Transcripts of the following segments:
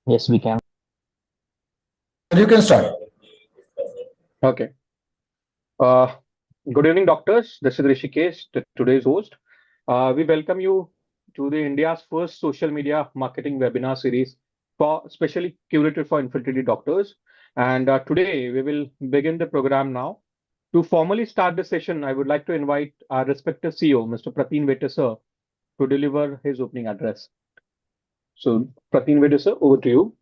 Yes, we can. You can start. Okay. Uh, Good evening, doctors. This is Rishikesh, today's host. We welcome you to the India's first social media marketing webinar series for specially curated for infertility doctors. And today we will begin the program now. To formally start the session, I would like to invite our respected CEO, Mr. Prateen Vete sir, to deliver his opening address. So, Prateen Vete sir, over to you.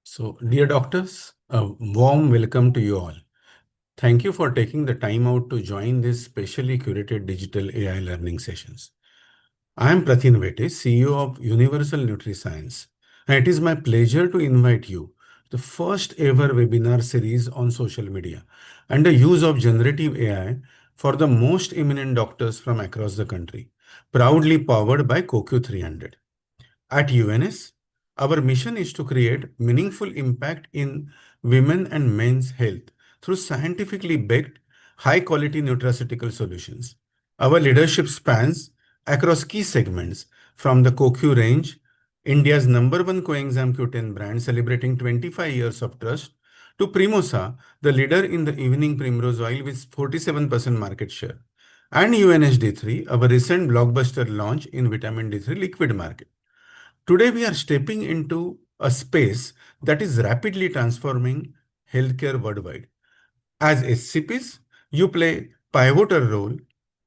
So, dear doctors, a warm welcome to you all. Thank you for taking the time out to join this specially curated digital AI learning sessions. I am Pratin Vete, CEO of Universal NutriScience, and it is my pleasure to invite you to the first ever webinar series on social media and the use of generative AI for the most eminent doctors from across the country, proudly powered by CoQ300. At UNS, our mission is to create meaningful impact in women and men's health through scientifically backed, high quality nutraceutical solutions. Our leadership spans across key segments from the CoQ range, India's number one coenzyme Q10 brand celebrating 25 years of trust, to Primosa, the leader in the evening primrose oil with 47% market share, and UNSD3, our recent blockbuster launch in vitamin D3 liquid market. Today, we are stepping into a space that is rapidly transforming healthcare worldwide. As SCPs, you play pivotal role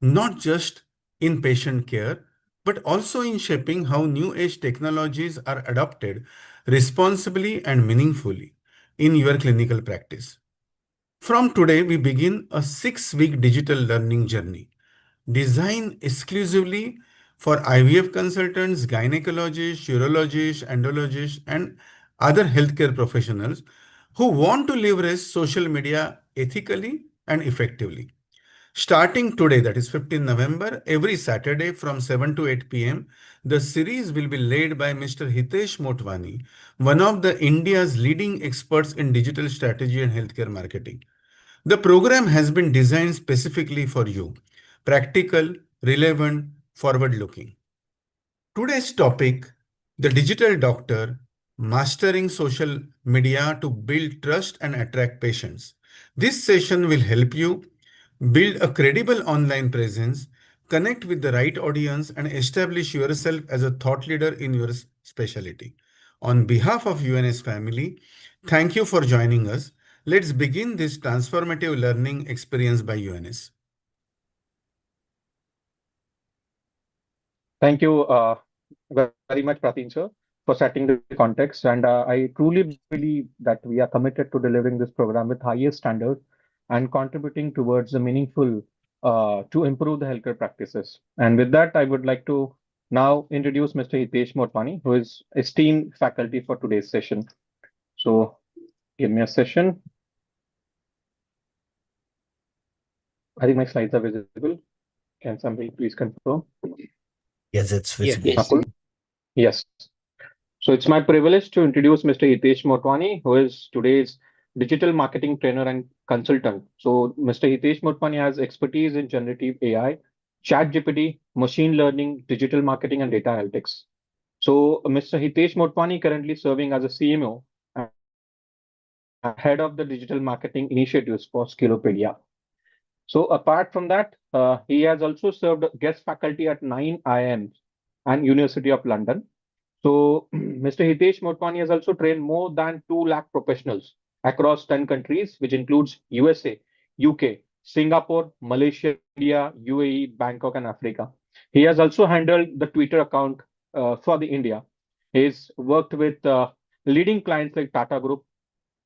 not just in patient care, but also in shaping how new age technologies are adopted responsibly and meaningfully in your clinical practice. From today, we begin a 6-week digital learning journey designed exclusively for IVF consultants, gynecologists, urologists, andrologists, and other healthcare professionals who want to leverage social media ethically and effectively. Starting today, that is 15 November, every Saturday from 7 to 8 p.m., the series will be led by Mr. Hitesh Motwani, one of the India's leading experts in digital strategy and healthcare marketing. The program has been designed specifically for you, practical, relevant, forward looking. Today's topic, the digital doctor, mastering social media to build trust and attract patients. This session will help you build a credible online presence, connect with the right audience, and establish yourself as a thought leader in your specialty. On behalf of UNS family, thank you for joining us. Let's begin this transformative learning experience by UNS. Thank you very much, Prateen sir, for setting the context. And I truly believe that we are committed to delivering this program with highest standards and contributing towards the meaningful to improve the healthcare practices. And with that, I would like to now introduce Mr. Hitesh Motwani, who is esteemed faculty for today's session. So give me a session. I think my slides are visible. Can somebody please confirm? Yes, it's Yes. visible. Nakul? Yes. So it's my privilege to introduce Mr. Hitesh Motwani, who is today's digital marketing trainer and consultant. So Mr. Hitesh Motwani has expertise in generative AI, chat GPT, machine learning, digital marketing, and data analytics. So Mr. Hitesh Motwani currently serving as a CMO and head of the digital marketing initiatives for Skillopedia. So apart from that, he has also served guest faculty at 9 IIMs and University of London. So, Mr. Hitesh Motwani has also trained more than 2 lakh professionals across 10 countries, which includes USA, UK, Singapore, Malaysia, India, UAE, Bangkok, and Africa. He has also handled the Twitter account for the India. He's worked with leading clients like Tata Group,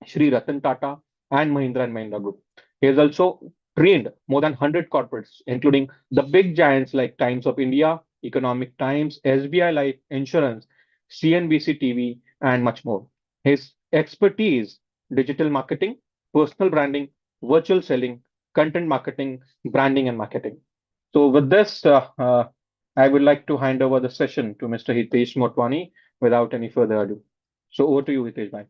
Shri Ratan Tata, and Mahindra Group. He has also trained more than 100 corporates, including the big giants like Times of India, Economic Times, SBI Life Insurance, CNBC TV, and much more. His expertise, digital marketing, personal branding, virtual selling, content marketing, branding, and marketing. So with this, I would like to hand over the session to Mr. Hitesh Motwani without any further ado. So over to you, Hitesh bhai.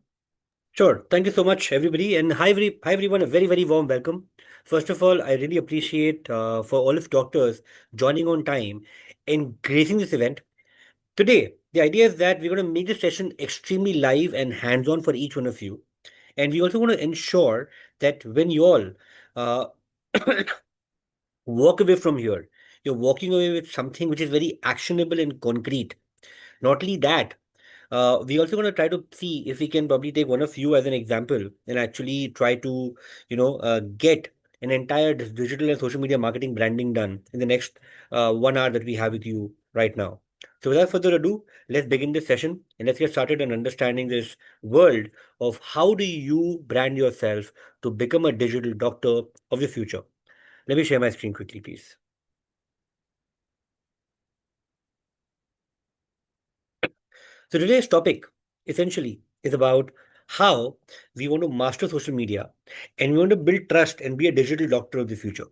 Sure. Thank you so much, everybody. And hi everyone. A very, very warm welcome. First of all, I really appreciate for all of doctors joining on time and gracing this event. Today, The idea is that we're going to make the session extremely live and hands-on for each one of you. And we also want to ensure that when you all uh, walk away from here, you're walking away with something which is very actionable and concrete. Not only that, we also going to try to see if we can probably take one of you as an example and actually try to, get an entire digital and social media marketing branding done in the next 1 hour that we have with you right now. So without further ado, let's begin this session and let's get started on understanding this world of how do you brand yourself to become a digital doctor of the future. Let me share my screen quickly, please. So today's topic essentially is about how we want to master social media and we want to build trust and be a digital doctor of the future.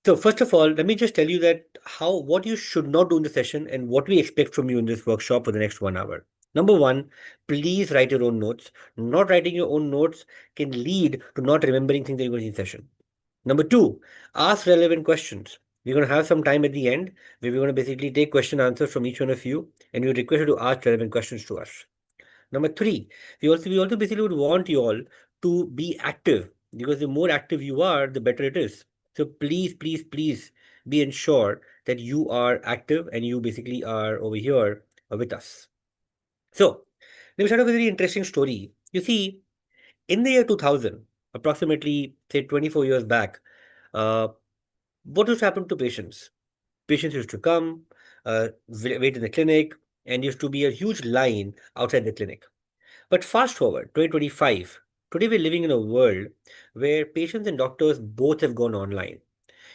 So first of all, let me just tell you that what you should not do in the session and what we expect from you in this workshop for the next 1 hour. Number one, please write your own notes. Not writing your own notes can lead to not remembering things that you're going to see in session. Number two, ask relevant questions. We're going to have some time at the end where we're going to basically take question answers from each one of you and we request you to ask relevant questions to us. Number three, we also basically would want you all to be active because the more active you are, the better it is. So please, please, please be ensured that you are active and you basically are over here with us. So let me start off with a very interesting story. You see, in the year 2000, approximately say 24 years back, uh, what used to happen to patients? Patients used to come, wait in the clinic, and used to be a huge line outside the clinic. But fast forward 2025, today we're living in a world where patients and doctors both have gone online.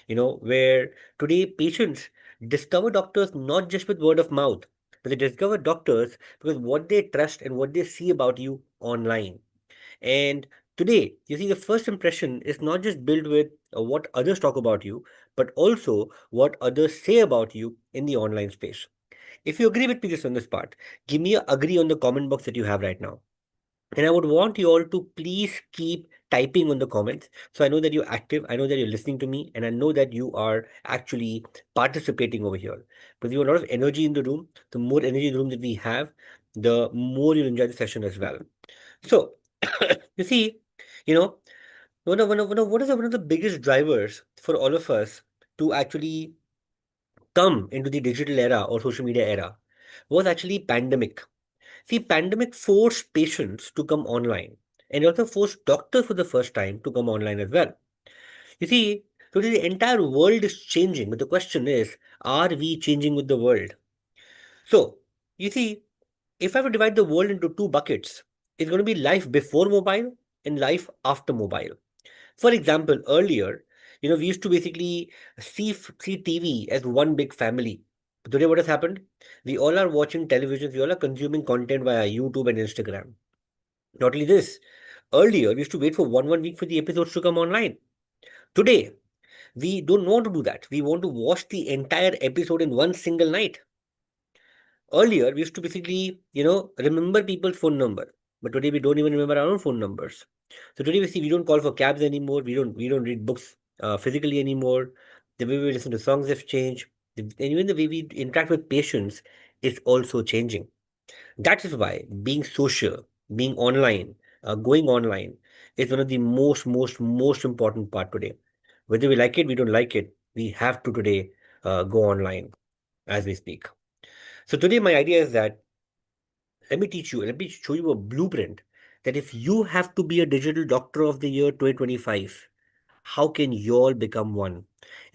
Where today patients discover doctors not just with word of mouth, but they discover doctors because what they trust and what they see about you online. And today, you see, the first impression is not just built with what others talk about you, but also what others say about you in the online space. If you agree with me just on this part, give me a agree on the comment box that you have right now. And I would want you all to please keep typing on the comments. So I know that you're active, I know that you're listening to me, and I know that you are actually participating over here. Because you have a lot of energy in the room. The more energy in the room that we have, the more you'll enjoy the session as well. So, you see, you know, one of the biggest drivers for all of us to actually come into the digital era or social media era was actually pandemic. See, pandemic forced patients to come online and also forced doctors for the first time to come online as well. You see, today the entire world is changing, but the question is, are we changing with the world? So, you see, if I were to divide the world into two buckets, it's going to be life before mobile and life after mobile. For example, earlier, we used to basically see TV as one big family. But today, what has happened? We all are watching television, we all are consuming content via YouTube and Instagram. Not only this, earlier we used to wait for one week for the episodes to come online. Today, we don't want to do that. We want to watch the entire episode in one single night. Earlier, we used to basically, remember people's phone number, but today we don't even remember our own phone numbers. So today we don't call for cabs anymore. We don't read books physically anymore. The way we listen to songs have changed, and even the way we interact with patients is also changing. That is why being social, being online, going online is one of the most important part today. Whether we like it, we don't like it, we have to today go online as we speak. So today my idea is that let me show you a blueprint that if you have to be a digital doctor of the year 2025, how can you all become one?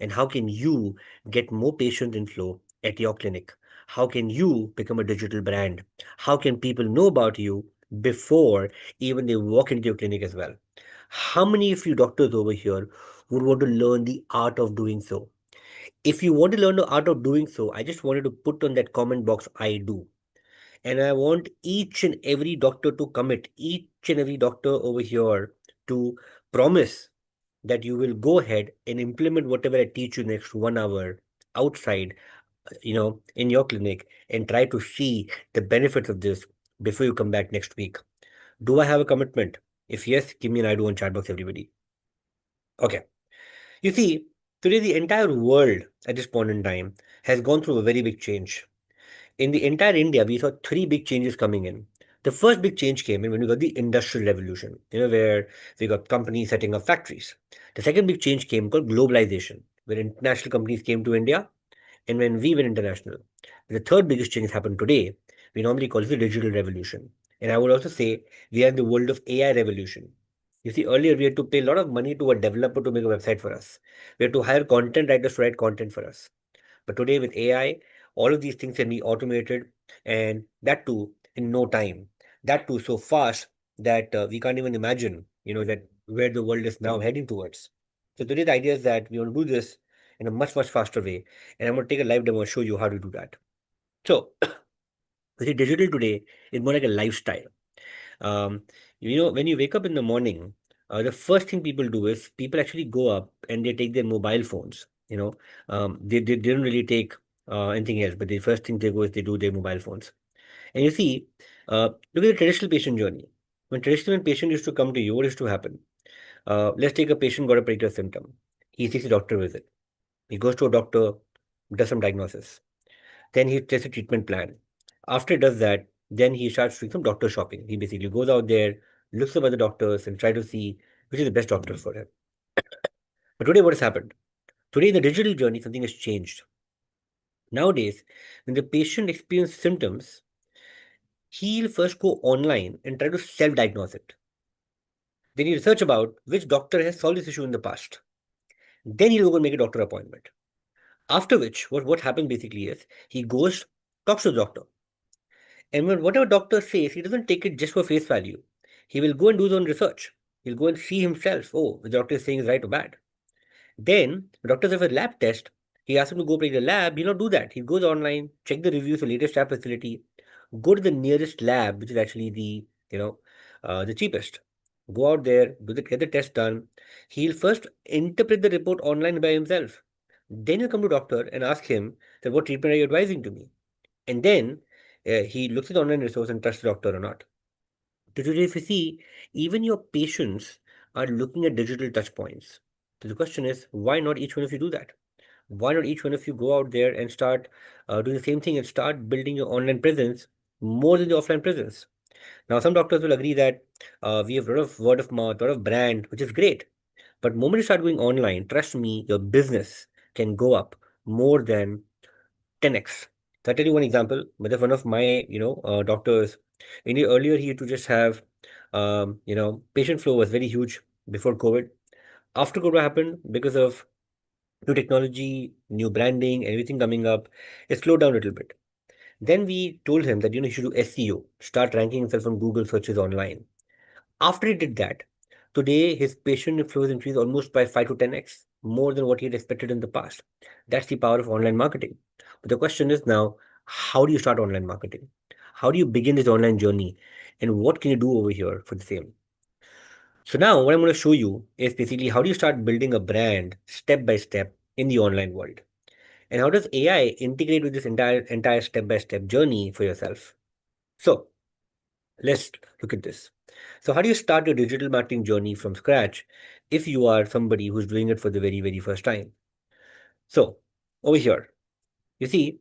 And how can you get more patient inflow at your clinic? How can you become a digital brand? How can people know about you before even they walk into your clinic as well? How many of you doctors over here would want to learn the art of doing so? If you want to learn the art of doing so, I just wanted to put on that comment box, I do. And I want each and every doctor to commit, each and every doctor over here to promise that you will go ahead and implement whatever I teach you next 1 hour outside, in your clinic and try to see the benefits of this before you come back next week. Do I have a commitment? If yes, give me an I do on chat box, everybody. Okay. You see, today the entire world at this point in time has gone through a very big change. in the entire India, we saw three big changes coming in. The first big change came in when we got the industrial revolution, where we got companies setting up factories. The second big change came called globalization, where international companies came to India and when we went international. The third biggest change happened today. We normally call it the digital revolution. And I would also say we are in the world of AI revolution. You see, earlier we had to pay a lot of money to a developer to make a website for us. We had to hire content writers to write content for us. But today with AI, all of these things can be automated and that too in no time. That too so fast that we can't even imagine, that where the world is now heading towards. So today the idea is that we want to do this in a much, much faster way. And I'm going to take a live demo and show you how to do that. So, you see, digital today is more like a lifestyle. Um, when you wake up in the morning, the first thing people do is people actually go up and they take their mobile phones. They don't really take anything else, but the first thing they go is they do their mobile phones. And you see, look at the traditional patient journey. When traditional patient used to come to you, what used to happen? Let's take a patient got a particular symptom. He sees a doctor visit. He goes to a doctor, does some diagnosis. Then he takes a treatment plan. After he does that, then he starts doing some doctor shopping. He basically goes out there, looks up other doctors, and try to see which is the best doctor for him. But today, what has happened? Today, in the digital journey, something has changed. Nowadays, when the patient experiences symptoms, he'll first go online and try to self-diagnose it. Then he'll research about which doctor has solved this issue in the past. Then he'll go and make a doctor appointment. After which, what happens basically is he goes, talks to the doctor. And when whatever doctor says, he doesn't take it just for face value. He will go and do his own research. He'll go and see himself, oh, the doctor is saying is right or bad. Then, the doctors have a lab test. He asks him to go play the lab. He'll not do that. He goes online, check the reviews for latest lab facility, go to the nearest lab, which is actually the cheapest. Go out there, get the test done. He'll first interpret the report online by himself. Then he'll come to doctor and ask him that what treatment are you advising to me? And then he looks at the online resource and trusts the doctor or not. So today, if you see, even your patients are looking at digital touch points. So the question is, why not each one of you do that? Why not each one of you go out there and start doing the same thing and start building your online presence more than the offline presence? Now, some doctors will agree that we have a lot of word of mouth, a lot of brand, which is great. But moment you start going online, trust me, your business can go up more than 10x. So I'll tell you one example. Whether one of my, doctors, earlier he used to just have, patient flow was very huge before COVID. After COVID happened, because of new technology, new branding, everything coming up, it slowed down a little bit. Then we told him that, he should do SEO, start ranking himself on Google searches online. After he did that, today his patient flows increased almost by 5 to 10x, more than what he had expected in the past. That's the power of online marketing. But the question is now, how do you start online marketing? How do you begin this online journey? And what can you do over here for the same? So now what I'm going to show you is basically how do you start building a brand step by step in the online world? And how does AI integrate with this entire step by step journey for yourself? So let's look at this. So how do you start your digital marketing journey from scratch if you are somebody who's doing it for the very, very first time? So over here, you see,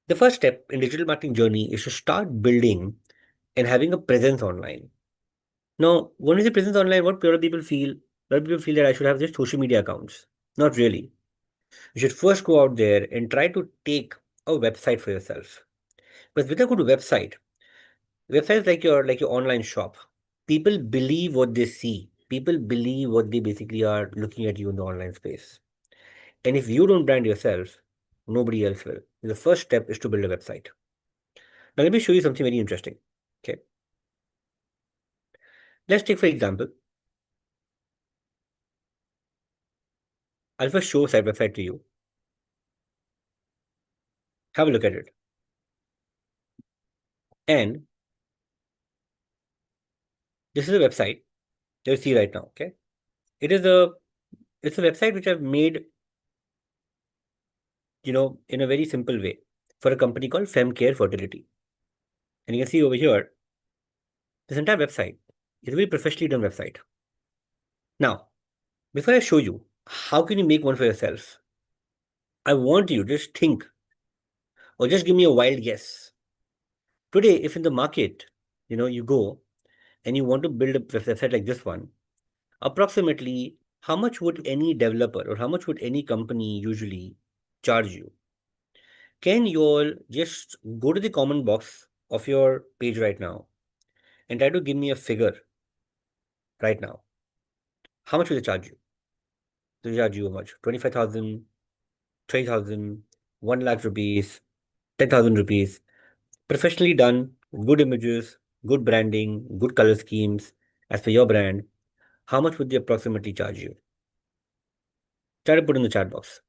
the first step in digital marketing journey is to start building and having a presence online. Now, when we say presence online, what a lot of people feel? A lot of people feel that I should have just social media accounts. Not really. You should first go out there and try to take a website for yourself. But with a good website is like your online shop. People believe what they see. People believe what they basically are looking at you in the online space. And if you don't brand yourself, nobody else will. The first step is to build a website. Now let me show you something very interesting. Okay. Let's take for example, I'll first show a site website to you. Have a look at it. And this is a website that you see right now. Okay. It's a website which I've made, in a very simple way for a company called FemCare Fertility. And you can see over here, this entire website is a very professionally done website. Now, before I show you how can you make one for yourself, I want you to just think Or just give me a wild guess. Today, if in the market, you go and you want to build a website like this one, approximately how much would any developer or how much would any company usually charge you? Can you all just go to the comment box of your page right now and try to give me a figure right now? How much will they charge you? They charge you how much? 25,000, 30,000, 1 lakh rupees, 10,000 rupees. Professionally done, good images, good branding, good color schemes as per your brand. How much would they approximately charge you? Try to put in the chat box.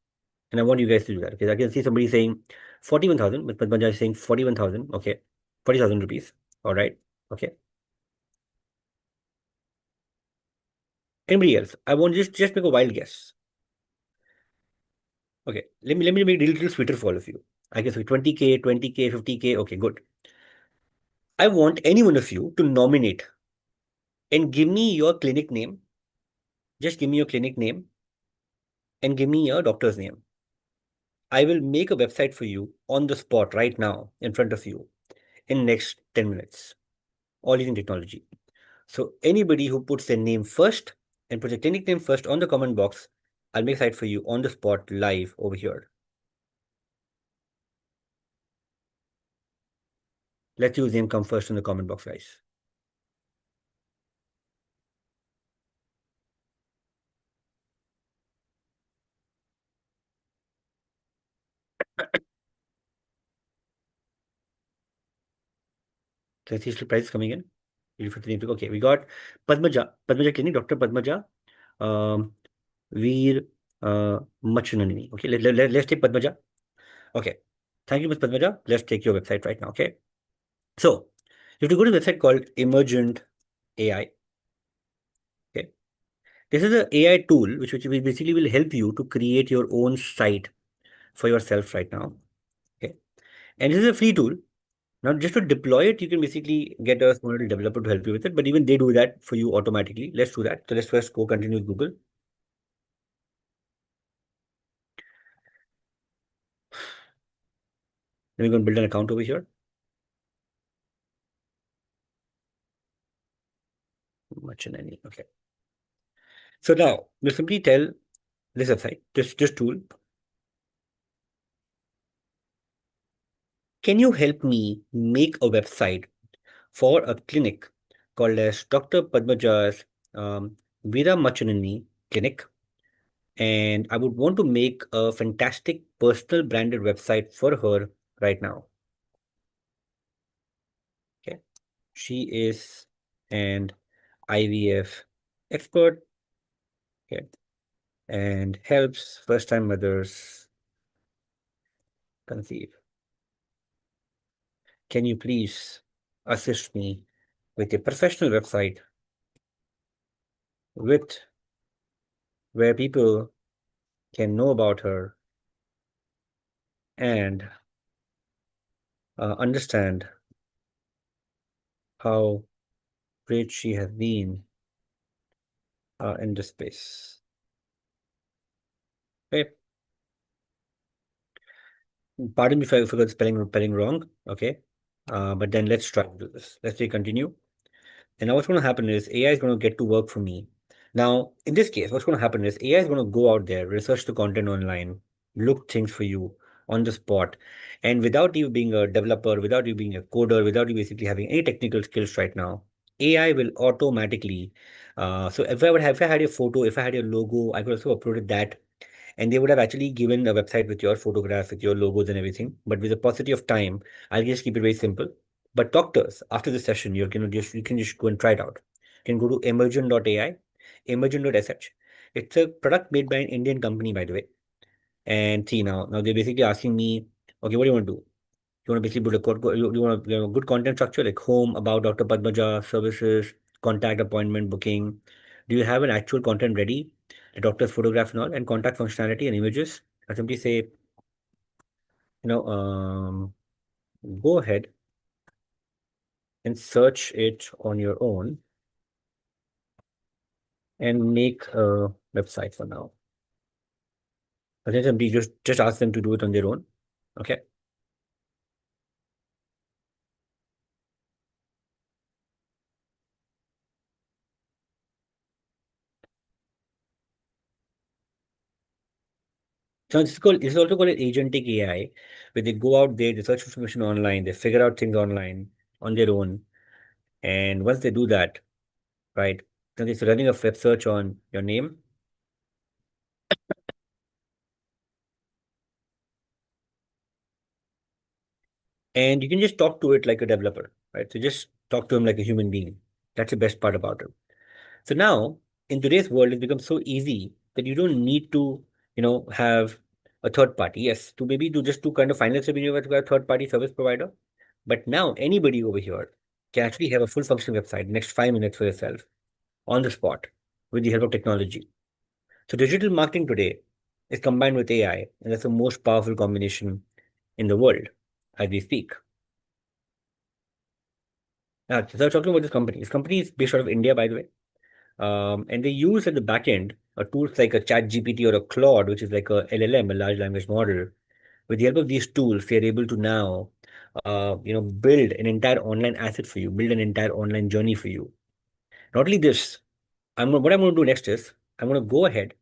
And I want you guys to do that. Okay, I can see somebody saying 41,000, but Padmaja is saying 41,000. Okay, 40,000 rupees. All right. Okay. Anybody else? I want just make a wild guess. Okay, let me make it a little sweeter for all of you. I guess 20K, 20K, 50K. Okay, good. I want any one of you to nominate and give me your clinic name. Just give me your clinic name and give me your doctor's name. I will make a website for you on the spot right now in front of you in next 10 minutes, all using technology. So anybody who puts their name first and puts a clinic name first on the comment box, I'll make a site for you on the spot live over here. Let's use name come first in the comment box, guys. So let's see price coming in. Okay, we got Padmaja Clinic, Dr. Padmaja, Veer Machanani. Okay, let's take Padmaja. Okay, thank you, Ms. Padmaja. Let's take your website right now. Okay, so you have to go to a website called Emergent AI. Okay, this is an AI tool which basically will help you to create your own site for yourself right now. Okay, and this is a free tool. Now, just to deploy it, you can basically get a small little developer to help you with it, but even they do that for you automatically. Let's do that. So let's first go continue with Google. Then we're going to build an account over here. Much in any. Okay. So now we'll simply tell this website, this tool, can you help me make a website for a clinic called as Dr. Padmaja's Veera Machanani Clinic? And I would want to make a fantastic personal branded website for her right now. Okay. She is an IVF expert, okay, and helps first-time mothers conceive. Can you please assist me with a professional website with where people can know about her and understand how great she has been in this space. Okay. Pardon me if I forgot spelling wrong. Okay. But then let's try to do this. Let's say continue. And now what's going to happen is AI is going to get to work for me. Now, in this case, what's going to happen is AI is going to go out there, research the content online, look things for you on the spot. And without you being a developer, without you being a coder, without you basically having any technical skills right now, AI will automatically. So if I had a photo, if I had a logo, I could also uploaded that, and they would have actually given a website with your photographs, with your logos and everything. But with the paucity of time, I'll just keep it very simple. But doctors, after the session, you can just go and try it out. You can go to emergent.ai, emergent.sh. It's a product made by an Indian company, by the way. And see now they're basically asking me, okay, what do you want to do? You want to basically build you want a good content structure like home, about Dr. Padmaja, services, contact, appointment, booking. Do you have an actual content ready? The doctor's photograph and all, and contact functionality and images. I simply say, go ahead and search it on your own and make a website for now. I think simply just ask them to do it on their own. Okay. So this is also called an agentic AI, where they go out there, they search information online, they figure out things online on their own. And once they do that, right, then it's running a web search on your name. And you can just talk to it like a developer, right? So just talk to him like a human being. That's the best part about it. So now, in today's world, it's become so easy that you don't need to, have a third party. Yes, to maybe do just to kind of finance it, you have to have a third party service provider. But now anybody over here can actually have a full functioning website next 5 minutes for yourself on the spot with the help of technology. So digital marketing today is combined with AI, and that's the most powerful combination in the world as we speak. Now, so talking about this company. This company is based out of India, by the way. And they use at the back end tools like a chat GPT or a Claude, which is like a LLM, a large language model. With the help of these tools, they are able to now, build an entire online asset for you, build an entire online journey for you. Not only this, what I'm going to do next is I'm going to go ahead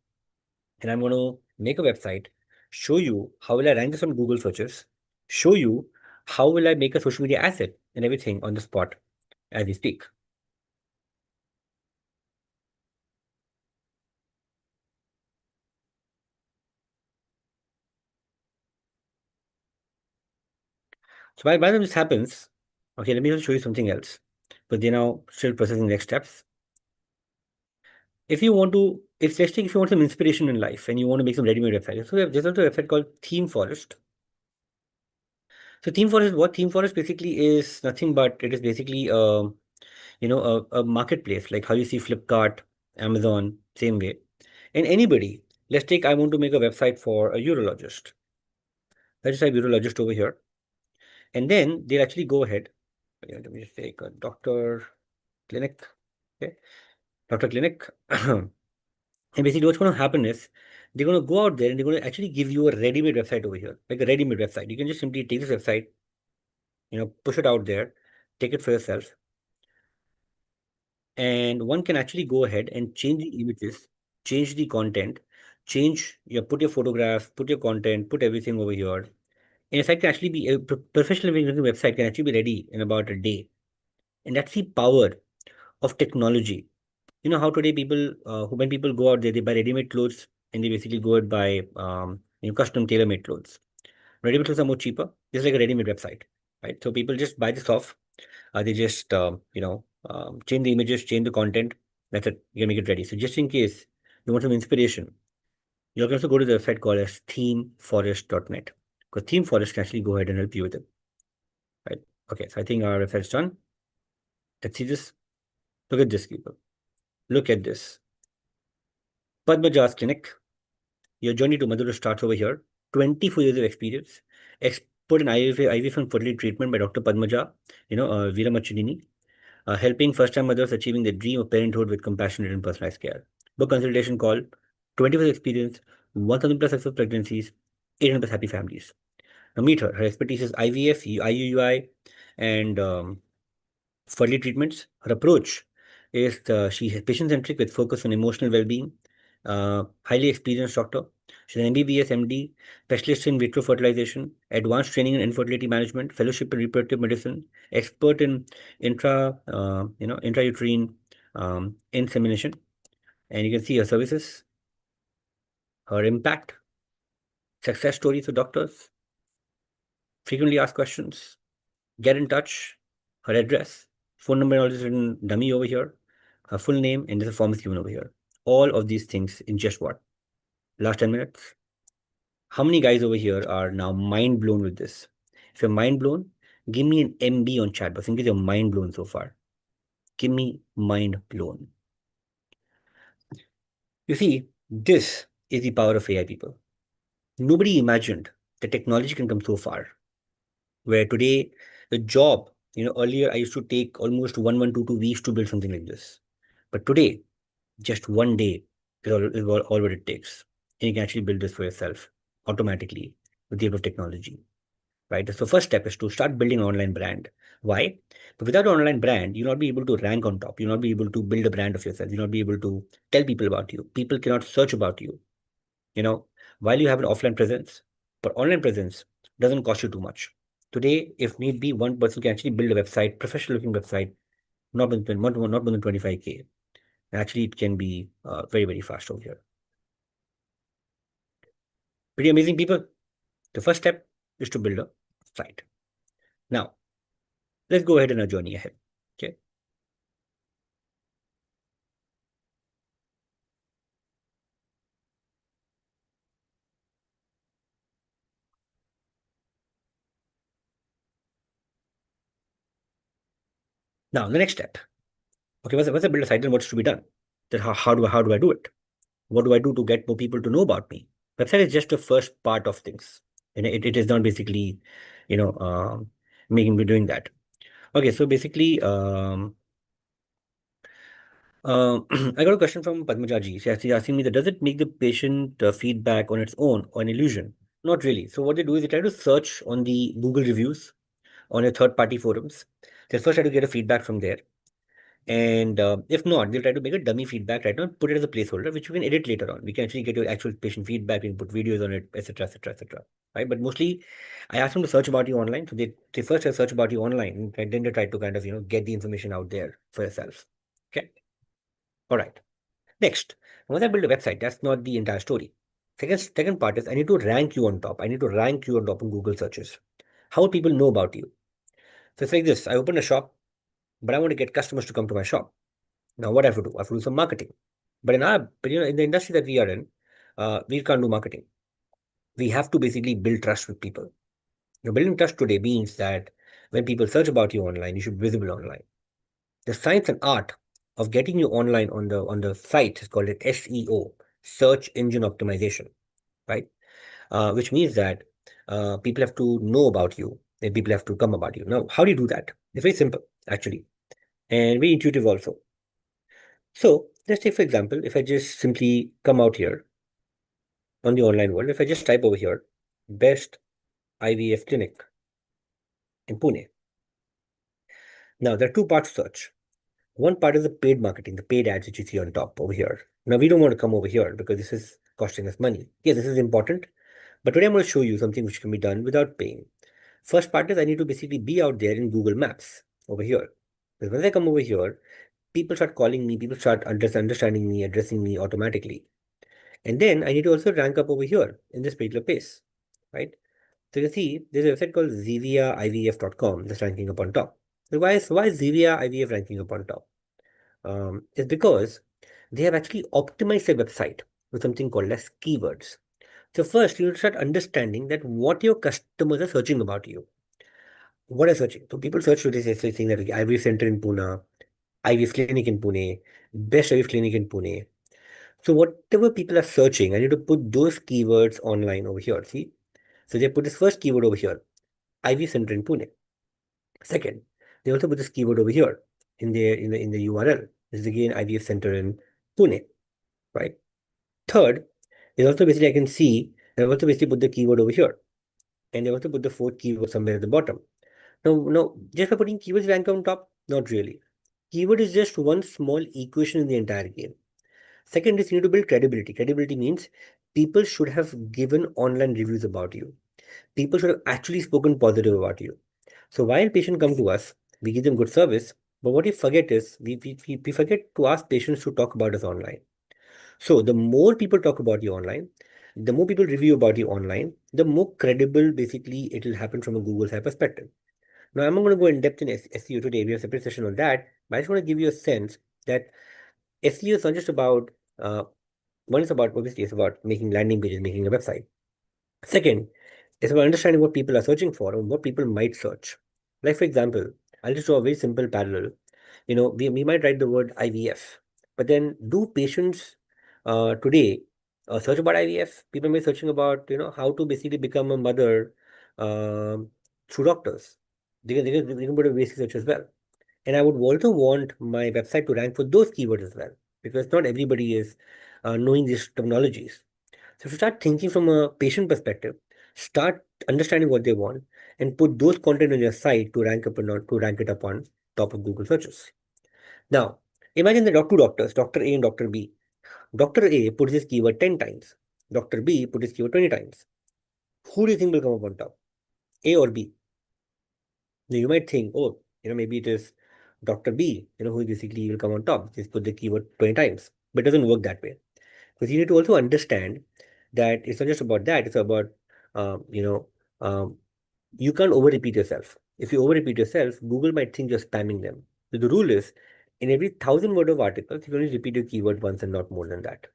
and I'm going to make a website, show you how will I rank this on Google searches, show you how will I make a social media asset and everything on the spot as we speak. So by the time this happens, okay, let me just show you something else. But they're now still processing next steps. If you want to, if let's take if you want some inspiration in life and you want to make some ready-made websites, so there's also a website called Theme Forest. So Theme Forest, what Theme Forest basically is nothing but it is basically a marketplace, like how you see Flipkart, Amazon, same way. And anybody, let's take I want to make a website for a urologist. Let's just have urologist over here. And then they'll actually go ahead. Let me just take a doctor clinic. Okay. Doctor clinic. And basically what's going to happen is they're going to go out there and they're going to actually give you a ready-made website over here, like a ready-made website. You can just simply take this website, push it out there, take it for yourself. And one can actually go ahead and change the images, change the content, put your photograph, put your content, put everything over here. And a site can actually be, a professional website can actually be ready in about a day. And that's the power of technology. You know how today when people go out there, they buy ready-made clothes and they basically go out buy custom tailor-made clothes. Ready-made clothes are more cheaper. Just like a ready-made website, right? So people just buy this off. They just change the images, change the content. That's it. You can make it ready. So just in case you want some inspiration, you can also go to the website called as themeforest.net, because Theme Forest can actually go ahead and help you with it. Right? Okay. So I think our website's done. Let's see this. Look at this, people. Look at this. Padmaja's clinic. Your journey to motherhood starts over here. 24 years of experience. Expert in IVF and fertility treatment by Dr. Padmaja, Veeramachinini, helping first-time mothers achieving their dream of parenthood with compassionate and personalized care. Book consultation call, 24 years experience, 1,000 plus successful pregnancies, 800 plus happy families. Now meet her. Her expertise is IVF, IUI, and fertility treatments. Her approach is she's patient-centric with focus on emotional well-being. Highly experienced doctor. She's an MBBS MD, specialist in vitro fertilization, advanced training in infertility management, fellowship in reproductive medicine, expert in intrauterine insemination. And you can see her services, her impact, success stories for doctors, frequently asked questions, get in touch, her address, phone number all is written dummy over here, her full name, and there's a form is given over here. All of these things in just what? Last 10 minutes. How many guys over here are now mind blown with this? If you're mind blown, give me an MB on chat box in case you're mind blown so far. Give me mind blown. You see, this is the power of AI, people. Nobody imagined that technology can come so far. Where today, the job, earlier I used to take almost 2 weeks to build something like this. But today, just one day is all what it takes. And you can actually build this for yourself automatically with the help of technology. Right? So first step is to start building an online brand. Why? But without an online brand, you'll not be able to rank on top. You'll not be able to build a brand of yourself. You'll not be able to tell people about you. People cannot search about you. while you have an offline presence. But online presence doesn't cost you too much. Today, if need be, one person can actually build a website, professional looking website, not more than 25K. Actually, it can be very, very fast over here. Pretty amazing, people. The first step is to build a site. Now, let's go ahead on our journey ahead. Okay. Now, the next step. Okay, once I build a site, then what's to be done? Then how do I do it? What do I do to get more people to know about me? Website is just the first part of things. And it is not basically, you know, making me doing that. Okay, so basically, I got a question from Padmajaji. She's asking me that does it make the patient feedback on its own or an illusion? Not really. So what they do is they try to search on the Google reviews, on your third-party forums. They first try to get a feedback from there. And if not, they'll try to make a dummy feedback right now, put it as a placeholder, which you can edit later on. We can actually get your actual patient feedback, we can put videos on it, etc., etc., etc. Right? But mostly, I ask them to search about you online. So they first search about you online, and then they try to kind of get the information out there for yourself. Okay. All right. Next, once I build a website, that's not the entire story. Second part is I need to rank you on top. I need to rank you on top in Google searches. How will people know about you? So it's like this. I open a shop, but I want to get customers to come to my shop. Now, what I have to do? I have to do some marketing. But in the industry that we are in, we can't do marketing. We have to basically build trust with people. Building trust today means that when people search about you online, you should be visible online. The science and art of getting you online on the site is called SEO, search engine optimization, right? Which means that people have to know about you and people have to come about you. Now, how do you do that? It's very simple, actually, and very intuitive also. So let's take, for example, if I just simply come out here on the online world, if I just type over here, best IVF clinic in Pune. Now, there are two parts to search. One part is the paid marketing, the paid ads that you see on top over here. Now, we don't want to come over here because this is costing us money. Yeah, this is important. But today I'm going to show you something which can be done without paying. First part is I need to basically be out there in Google Maps over here. Because when I come over here, people start calling me, people start understanding me, addressing me automatically. And then I need to also rank up over here in this particular place, right? So you can see there's a website called ZeviaIVF.com that's ranking up on top. So why is Zevia IVF ranking up on top? It's because they have actually optimized their website with something called as keywords. So first, you start understanding that what your customers are searching about you. What are searching? So people search today saying that okay, IVF center in Pune, IVF clinic in Pune, best IVF clinic in Pune. So whatever people are searching, I need to put those keywords online over here. See? So they put this first keyword over here, IVF center in Pune. Second, they also put this keyword over here in the URL. This is again IVF center in Pune, right? Third is also basically I can see they also basically put the keyword over here. And they also put the fourth keyword somewhere at the bottom. No, just by putting keywords rank on top, not really. Keyword is just one small equation in the entire game. Second is you need to build credibility. Credibility means people should have given online reviews about you. People should have actually spoken positive about you. So while patients come to us, we give them good service, but what we forget is we forget to ask patients to talk about us online. So the more people talk about you online, the more people review about you online, the more credible basically it will happen from a Google side perspective. Now, I'm not going to go in depth in SEO today. We have a separate session on that. But I just want to give you a sense that SEO is not just about, one is about, obviously, it's about making landing pages, making a website. Second, it's about understanding what people are searching for and what people might search. Like, for example, I'll just draw a very simple parallel. We might write the word IVF, but then do patients today search about IVF? People may be searching about, how to basically become a mother um through doctors. They can put a basic search as well. And I would also want my website to rank for those keywords as well, because not everybody is knowing these terminologies. So to start thinking from a patient perspective, start understanding what they want, and put those content on your site to rank up and to rank it up on top of Google searches. Now, imagine the two doctors, Dr. A and Dr. B. Dr. A puts this keyword 10 times. Dr. B put his keyword 20 times. Who do you think will come up on top? A or B? Now you might think, oh, maybe it is Dr. B, who basically will come on top. Just put the keyword 20 times. But it doesn't work that way. Because you need to also understand that it's not just about that, it's about, um, you know, um, you can't over repeat yourself. If you over repeat yourself, Google might think you're spamming them. So the rule is in every 1,000 word of articles, you can only repeat your keyword once and not more than that.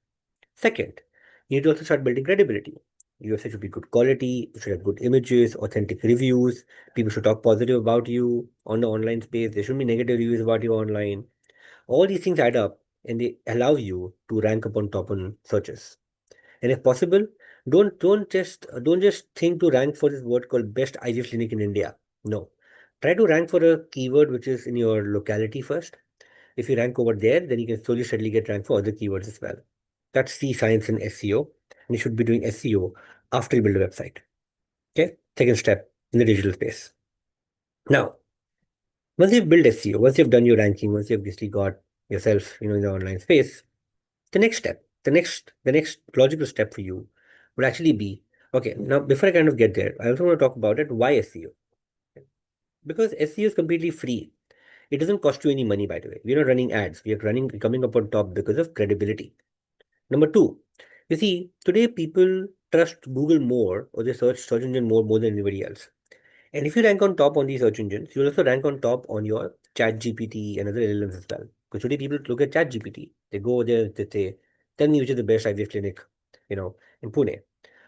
Second, you need to also start building credibility. Your website should be good quality, you should have good images, authentic reviews. People should talk positive about you on the online space. There shouldn't be negative reviews about you online. All these things add up and they allow you to rank up on top on searches. And if possible, don't just think to rank for this word called best IVF clinic in India. No. Try to rank for a keyword which is in your locality first. If you rank over there, then you can slowly steadily get ranked for other keywords as well. That's the science in SEO. And you should be doing SEO after you build a website. Okay. Second step in the digital space. Now, once you've built SEO, once you've done your ranking, once you've basically got yourself, in the online space, the next step, the next logical step for you would actually be, okay, now before I kind of get there, I also want to talk about it, why SEO? Because SEO is completely free. It doesn't cost you any money, by the way. We're not running ads. We are coming up on top because of credibility. Number two, you see, today people trust Google more or they search engine more than anybody else. And if you rank on top on these search engines, you'll also rank on top on your chat GPT and other LLMs as well. Because today people look at chat GPT. They go there, they say, tell me which is the best IVF clinic, in Pune,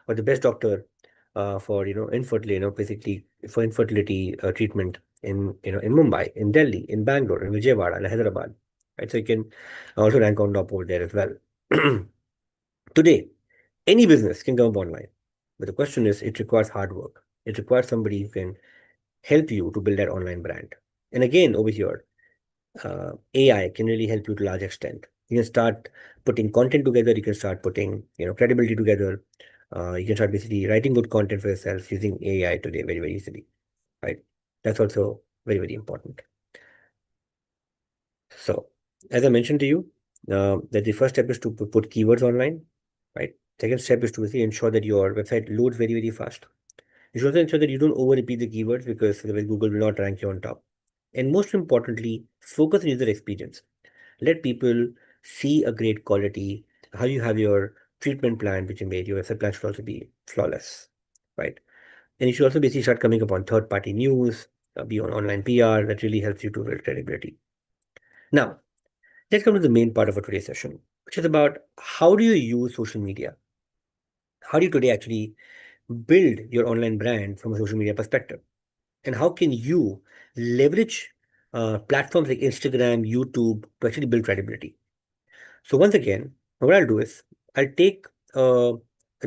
or the best doctor for, infertility, basically for infertility treatment in Mumbai, in Delhi, in Bangalore, in Vijayawada, and Hyderabad. Right. So you can also rank on top over there as well. Today, any business can come up online. But the question is, it requires hard work. It requires somebody who can help you to build that online brand. And again, over here, AI can really help you to a large extent. You can start putting content together. You can start putting, credibility together. You can start basically writing good content for yourself using AI today very, very easily, right? That's also very, very important. So, as I mentioned to you, that the first step is to put keywords online, right? Second step is to basically ensure that your website loads very, very fast. You should also ensure that you don't over repeat the keywords because otherwise Google will not rank you on top. And most importantly, focus on user experience. Let people see a great quality, how you have your treatment plan, which you made. Your website plan should also be flawless, right? And you should also basically start coming up on third-party news, be on online PR. That really helps you to build credibility. Now, let's come to the main part of our today's session, which is about how do you use social media? How do you today actually build your online brand from a social media perspective? And how can you leverage platforms like Instagram, YouTube to actually build credibility? So once again, what I'll do is I'll take a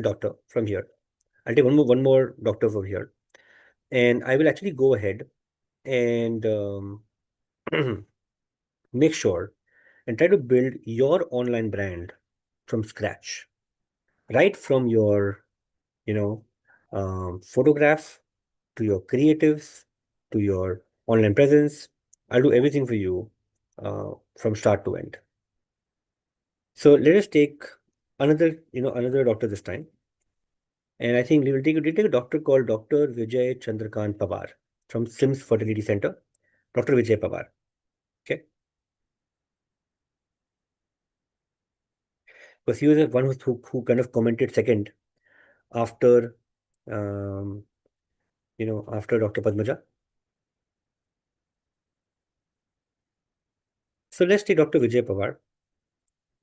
doctor from here. I'll take one more doctor from here, and I will actually go ahead and make sure and try to build your online brand from scratch, right from your photograph to your creatives to your online presence. I'll do everything for you from start to end. So let us take another doctor this time. And I think we'll take a doctor called Dr. Vijay Chandrakant Pawar from Sims Fertility Center. Dr. Vijay Pawar. Okay. Because he was the one who kind of commented second after um, after Dr. Padmaja. So let's take Dr. Vijay Pawar.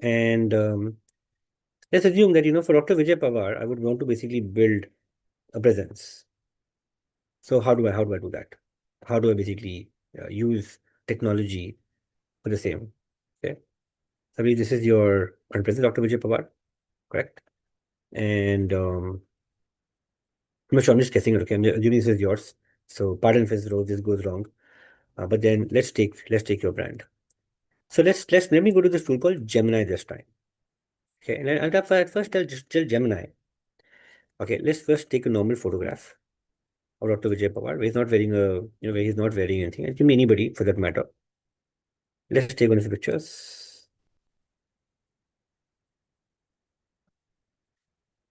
And let's assume that, for Dr. Vijay Pawar, I would want to basically build a presence. So how do I do that? How do I basically use technology for the same? Okay. So I believe this is your presence, Dr. Vijay Pawar, correct? And I'm not sure, I'm just guessing it. Okay, I'm assuming this is yours. So pardon if this goes wrong. But then let's take your brand. So let me go to this tool called Gemini this time. Okay, and I'll at first tell Gemini. Okay, let's first take a normal photograph of Dr. Vijay Pawar, where he's not wearing where he's not wearing anything. It can be anybody for that matter. Let's take one of the pictures.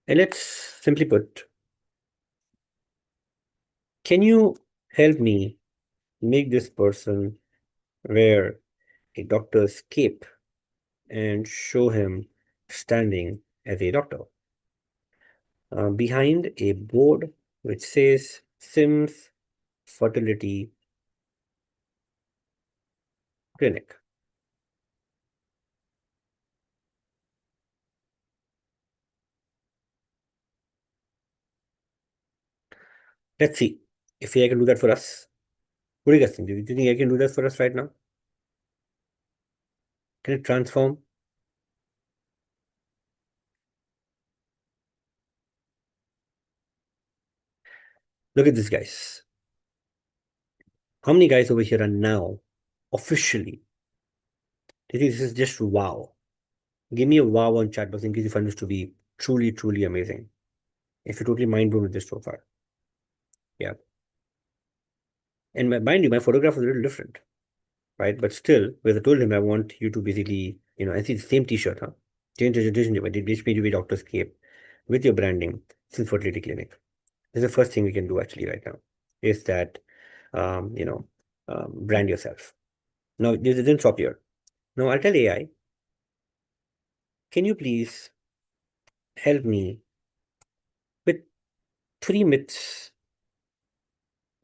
And let's simply put, can you help me make this person wear a doctor's cape and show him standing as a doctor behind a board which says Sims Fertility Clinic? Let's see if AI can do that for us. What do you guys think? Do you think AI can do that for us right now? Can it transform? Look at this, guys. How many guys over here are now officially? Do you think this is just wow? Give me a wow on chat box in case you find this to be truly, truly amazing. If you're totally mind blown with this so far. Yeah. And mind you, my photograph was a little different, right? But still, as I told him, I want you to basically, I see the same t-shirt, huh? Change the edition, this made you a doctor's cape with your branding, since fertility clinic. This is the first thing we can do actually right now, is that, brand yourself. Now, this didn't stop here. Now, I'll tell AI, can you please help me with 3 myths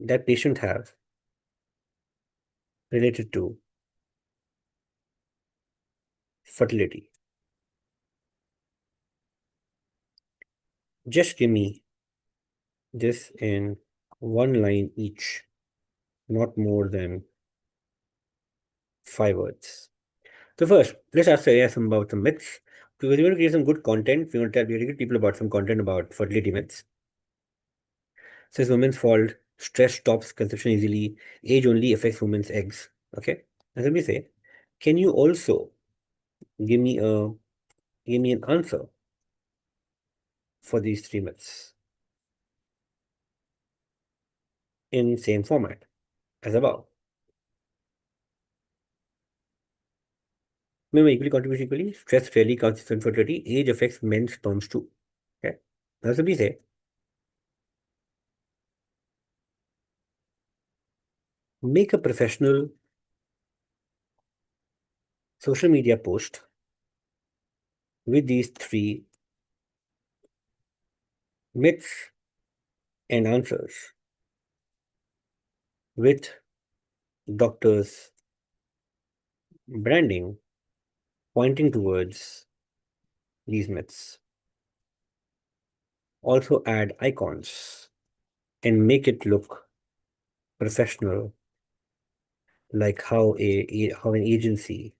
that patient have related to fertility? Just give me this in one line each, not more than 5 words. So first, let's ask AI some about some myths. Because we want to create some good content. We want to tell very good people about some content about fertility myths. Says women's fault, stress stops conception easily, age only affects women's eggs. Okay. And let me say, can you also give me an answer for these 3 myths in same format as above? Remember, equally contributes equally. Stress fairly counts as fertility. Age affects men's sperms too. Okay. Now simply say, make a professional social media post with these 3 myths and answers with doctors' branding pointing towards these myths. Also add icons and make it look professional, like how an agency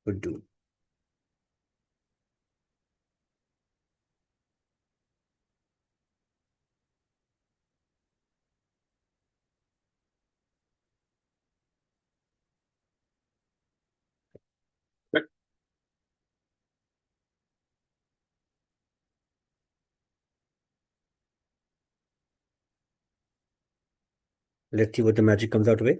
would do. Let's see what the magic comes out with.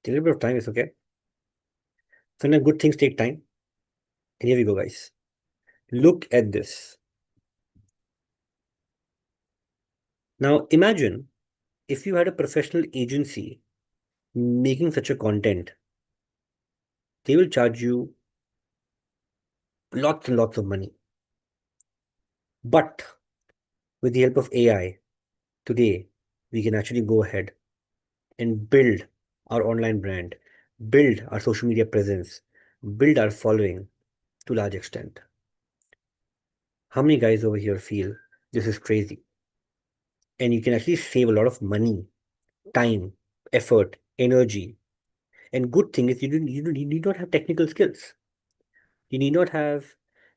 A little bit of time is okay. Sometimes good things take time. And here we go, guys. Look at this. Now imagine if you had a professional agency making such a content, they will charge you lots and lots of money. But with the help of AI, today we can actually go ahead and build our online brand, build our social media presence, build our following to large extent. How many guys over here feel this is crazy? And you can actually save a lot of money, time, effort, energy. And good thing is you need not have technical skills. You need not have,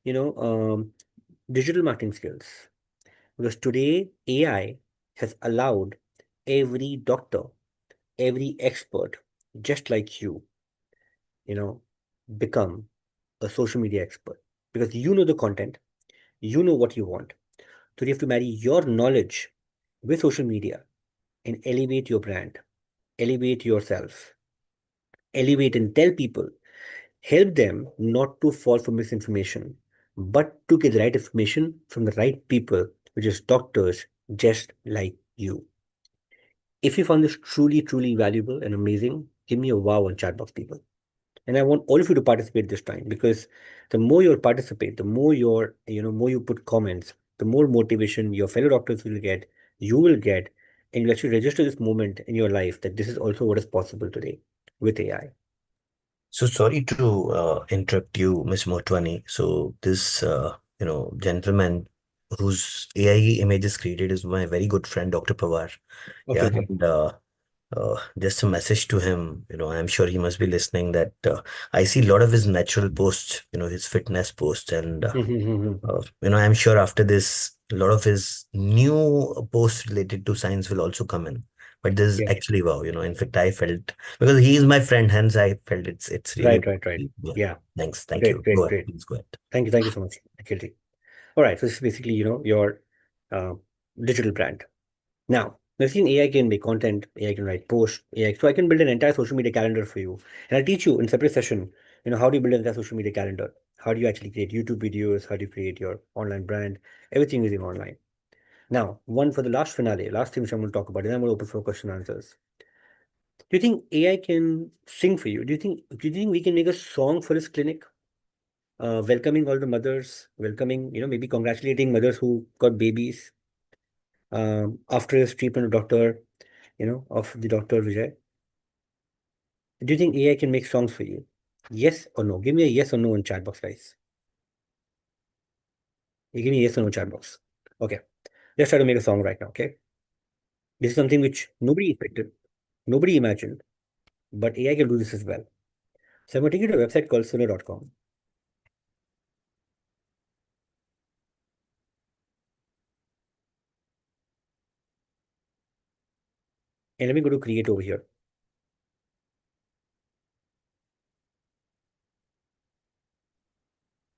you know, digital marketing skills. Because today AI has allowed every doctor, every expert, just like you, become a social media expert. Because you know the content, you know what you want. So you have to marry your knowledge with social media and elevate your brand, elevate yourself, elevate and tell people, help them not to fall for misinformation, but to get the right information from the right people, which is doctors just like you. If you found this truly, truly valuable and amazing, give me a wow on chat box, people. And I want all of you to participate this time, because the more you participate, the more more you put comments, the more motivation your fellow doctors will get, you will get, and you'll actually register this moment in your life that this is also what is possible today with AI. So sorry to interrupt you, Ms. Motwani. So this, gentleman whose AI image is created is my very good friend, Dr. Pawar. Okay, Yeah, okay. and just a message to him. I'm sure he must be listening. That I see a lot of his natural posts. His fitness posts, and I'm sure after this, a lot of his new posts related to science will also come in. But this is Yeah. actually wow. In fact, I felt, because he is my friend, hence I felt it's really Right. yeah. Yeah. Thank Great, you. Go ahead, great. please go ahead. Thank you so much, Kirti. All right, so this is basically, your uh, digital brand. Now, we've seen AI can make content, AI can write posts, AI. So I can build an entire social media calendar for you. And I'll teach you in a separate session, how do you build an entire social media calendar? How do you actually create YouTube videos? How do you create your online brand? Everything using online. Now, one for the last finale, last thing which I'm going to talk about, and I'm going to open for question and answers. Do you think AI can sing for you? Do you think we can make a song for this clinic? Welcoming all the mothers, welcoming, maybe congratulating mothers who got babies after his treatment of the Dr. Vijay. Do you think AI can make songs for you? Yes or no? Give me a yes or no in chat box, guys. You give me a yes or no chat box. Okay. Let's try to make a song right now, okay? This is something which nobody expected, nobody imagined, but AI can do this as well. So I'm going to take you to a website called suno.com. And let me go to create over here.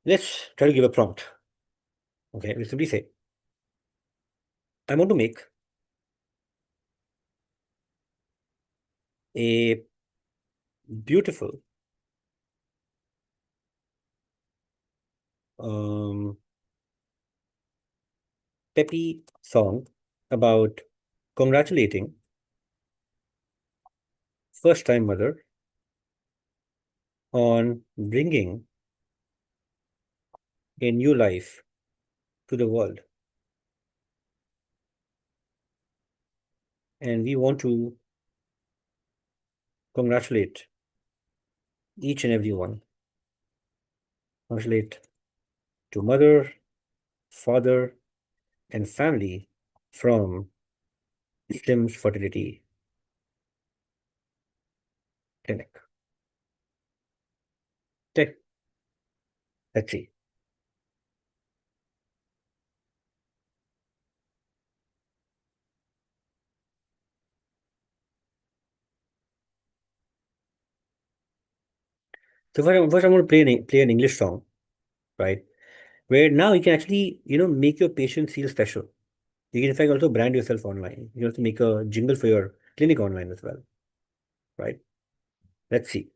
Let's try to give a prompt. Okay, we'll simply say, I want to make a beautiful peppy song about congratulating first time mother on bringing a new life to the world. And we want to congratulate each and every one. Congratulate to mother, father, and family from Slim's Fertility Clinic. Okay, let's see. So first I'm going to play an English song, right? Where now you can actually, make your patient feel special. You can in fact also brand yourself online. You have to make a jingle for your clinic online as well, right? Let's see.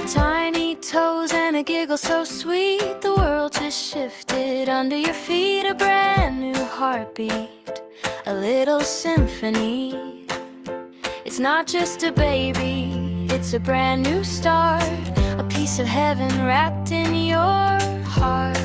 Tiny toes and a giggle so sweet, the world just shifted under your feet. A brand new heartbeat, a little symphony. It's not just a baby, it's a brand new start, a piece of heaven wrapped in your heart.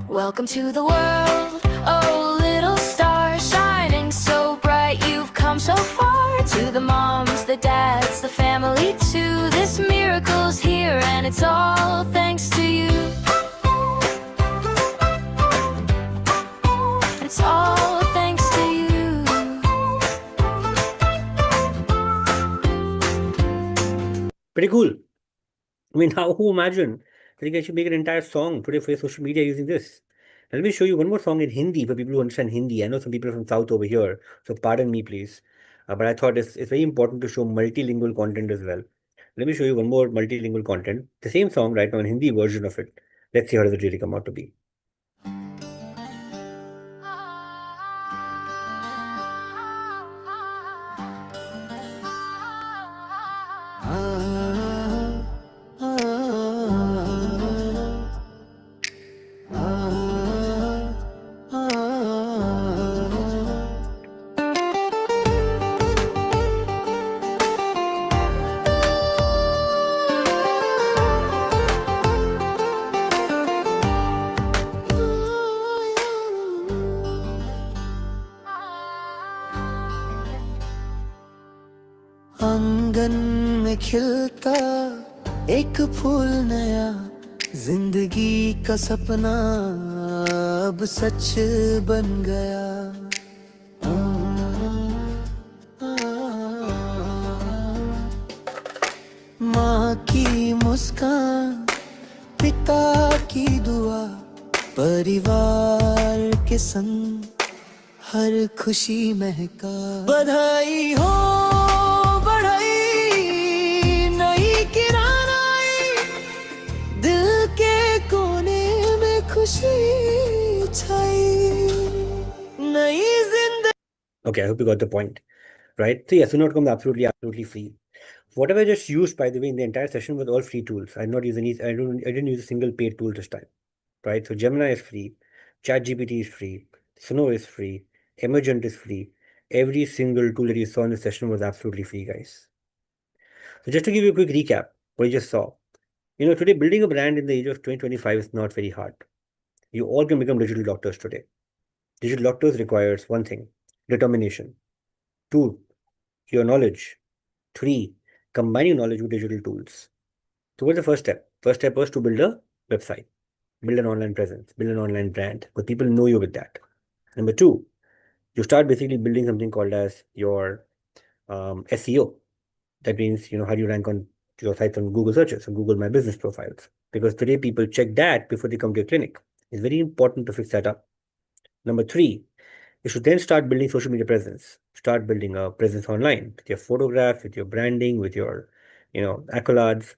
Welcome to the world, oh little star, shining so bright. You've come so far. To the moms, the dads, the family too. This miracle's here and it's all thanks to you. It's all thanks to you. Pretty cool. I mean, how who imagine that you can actually make an entire song today for your social media using this? Let me show you one more song in Hindi for people who understand Hindi. I know some people are from South over here, so pardon me, please. But I thought it's very important to show multilingual content as well. Let me show you one more multilingual content. The same song right now in Hindi version of it. Let's see how does it really come out to be. आंगन में खिलता एक फूल नया, जिंदगी का सपना अब सच बन गया। माँ की मुस्कान, पिता की दुआ, परिवार के संग हर खुशी महका। बधाई हो बढ़ई, नई किरण आई, दिल के कोने में खुशी छाई, नई जिंदगी। Okay, I hope you got the point, right? So yes, Sunotcom is absolutely free. Whatever I just used, by the way, in the entire session was all free tools. I did not use any. I didn't use a single paid tool this time, right? So Gemini is free, ChatGPT is free, Suno is free, Emergent is free. Every single tool that you saw in the session was absolutely free, guys. So just to give you a quick recap, what you just saw. Today building a brand in the age of 2025 is not very hard. You all can become digital doctors today. Digital doctors requires one thing: determination. Two, your knowledge. Three, combining knowledge with digital tools. So what's the first step? First step was to build a website, build an online presence, build an online brand, but people know you with that. Number two, you start basically building something called as your SEO. That means, how do you rank on your sites on Google searches and Google My Business profiles? Because today people check that before they come to your clinic. It's very important to fix that up. Number three, you should then start building social media presence. Start building a presence online with your photographs, with your branding, with your, accolades.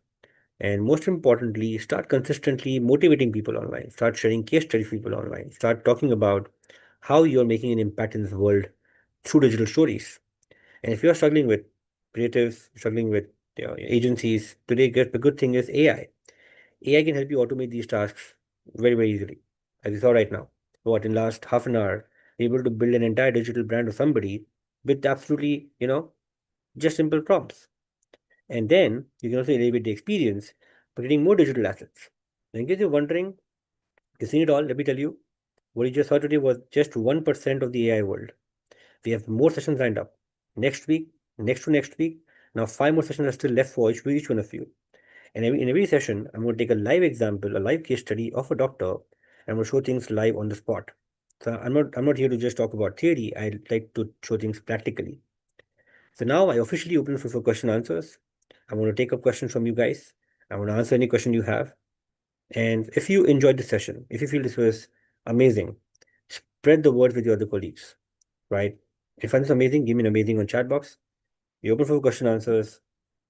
And most importantly, start consistently motivating people online. Start sharing case studies for people online. Start talking about how you're making an impact in this world through digital stories. And if you're struggling with creatives, struggling with agencies, today the good thing is AI. AI can help you automate these tasks very, very easily. As you saw right now. What, in last half an hour, you're able to build an entire digital brand of somebody with absolutely, just simple prompts. And then you can also elevate the experience by getting more digital assets. So in case you're wondering, you've seen it all, let me tell you, what you just saw today was just 1% of the AI world. We have more sessions lined up. Next week, next to next week. Now 5 more sessions are still left for each one of you. And in every session, I'm going to take a live example, a live case study of a doctor, and I'm going to show things live on the spot. So I'm not here to just talk about theory. I like to show things practically. So now I officially open for question answers. I want to take up questions from you guys. I want to answer any question you have. And if you enjoyed the session, if you feel this was amazing, spread the word with your other colleagues, right? If you find this amazing, give me an amazing on chat box. You open for question answers.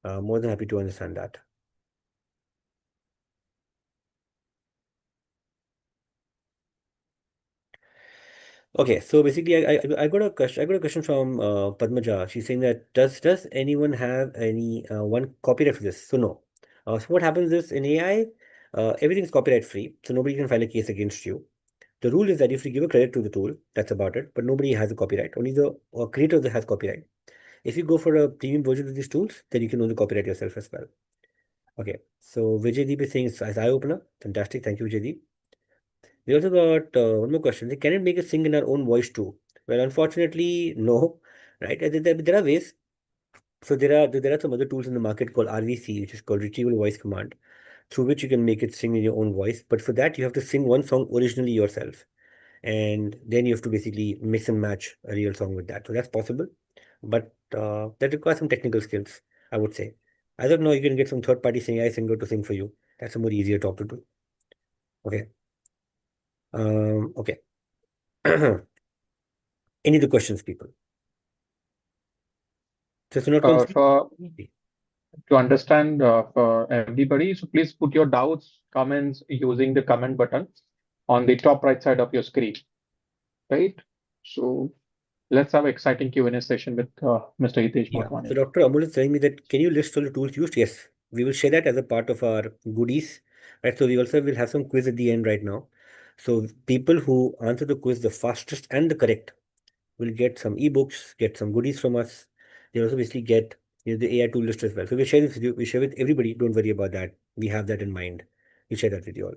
More than happy to understand that. Okay, so basically, I got a question. I got a question from Padmaja. She's saying that does anyone have any one copyright for this? So no. So what happens is in AI, everything is copyright free, so nobody can file a case against you. The rule is that if you give a credit to the tool, that's about it. But nobody has a copyright. Only the creator that has copyright. If you go for a premium version of these tools, then you can only copyright yourself as well. Okay, so Vijaydeep is saying it's as eye opener. Fantastic, thank you, Vijaydeep. We also got one more question. Can it make us sing in our own voice too? Well, unfortunately, no. Right? There are ways. So there are some other tools in the market called RVC, which is called Retrieval Voice Command, through which you can make it sing in your own voice. But for that, you have to sing one song originally yourself, and then you have to basically mix and match a real song with that. So that's possible, but that requires some technical skills, I would say. As of now, you can get some third-party AI singer to sing for you. That's a more easier job to do. Okay. Okay. Any other questions, people? So Sunotcom, So to understand for everybody, so please put your doubts, comments using the comment button on the top right side of your screen, right? So let's have an exciting Q&A session with Mr. Hitesh yeah. Motwani. So Dr. Amol is telling me that can you list all the tools used? Yes. We will share that as a part of our goodies. Right. So we also will have some quiz at the end right now. So people who answer the quiz the fastest and the correct will get some ebooks, get some goodies from us. They also basically get the AI tool list as well. So we share this with you. We share with everybody. Don't worry about that. We have that in mind. We share that with you all.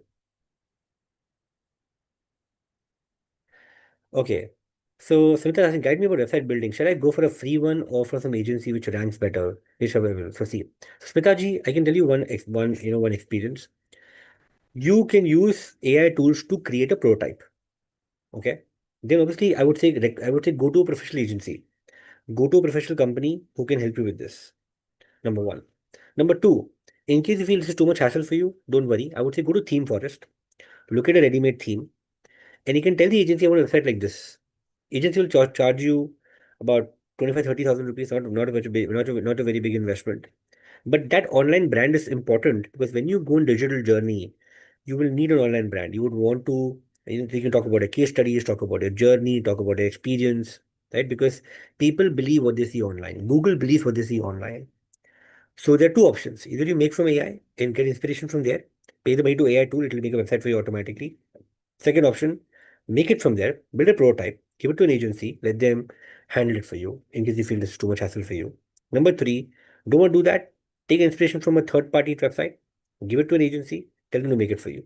Okay. So Smita is asking, guide me about website building. Should I go for a free one or for some agency which ranks better? Whichever will. So see, so Smita ji, I can tell you one experience. You can use AI tools to create a prototype. Okay. Then obviously I would say go to a professional agency. Go to a professional company who can help you with this. Number one. Number two, in case you feel this is too much hassle for you, don't worry. I would say go to Theme Forest, look at a ready-made theme, and you can tell the agency I want a website like this. Agency will charge you about 25,000-30,000 rupees, not a very big investment. But that online brand is important because when you go on digital journey, you will need an online brand. You would want to, you can talk about a case studies, talk about your journey, talk about your experience, right? Because people believe what they see online. Google believes what they see online. So there are two options. Either you make from AI and get inspiration from there, pay the money to AI tool, it will make a website for you automatically. Second option, make it from there, build a prototype, give it to an agency, let them handle it for you in case you feel this is too much hassle for you. Number three, don't want to do that, take inspiration from a third party website, give it to an agency, tell them to make it for you.